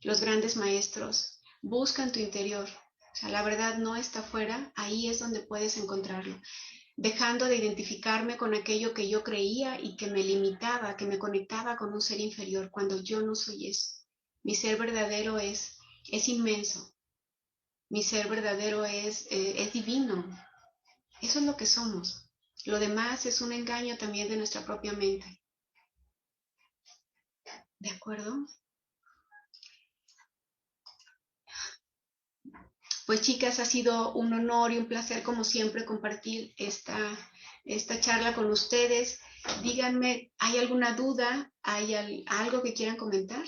los grandes maestros, busca en tu interior. O sea, la verdad no está afuera, ahí es donde puedes encontrarlo. Dejando de identificarme con aquello que yo creía y que me limitaba, que me conectaba con un ser inferior, cuando yo no soy eso. Mi ser verdadero es inmenso. Mi ser verdadero es divino. Eso es lo que somos. Lo demás es un engaño también de nuestra propia mente. ¿De acuerdo? Pues chicas, ha sido un honor y un placer como siempre compartir esta charla con ustedes. Díganme, ¿hay alguna duda? ¿Hay algo que quieran comentar?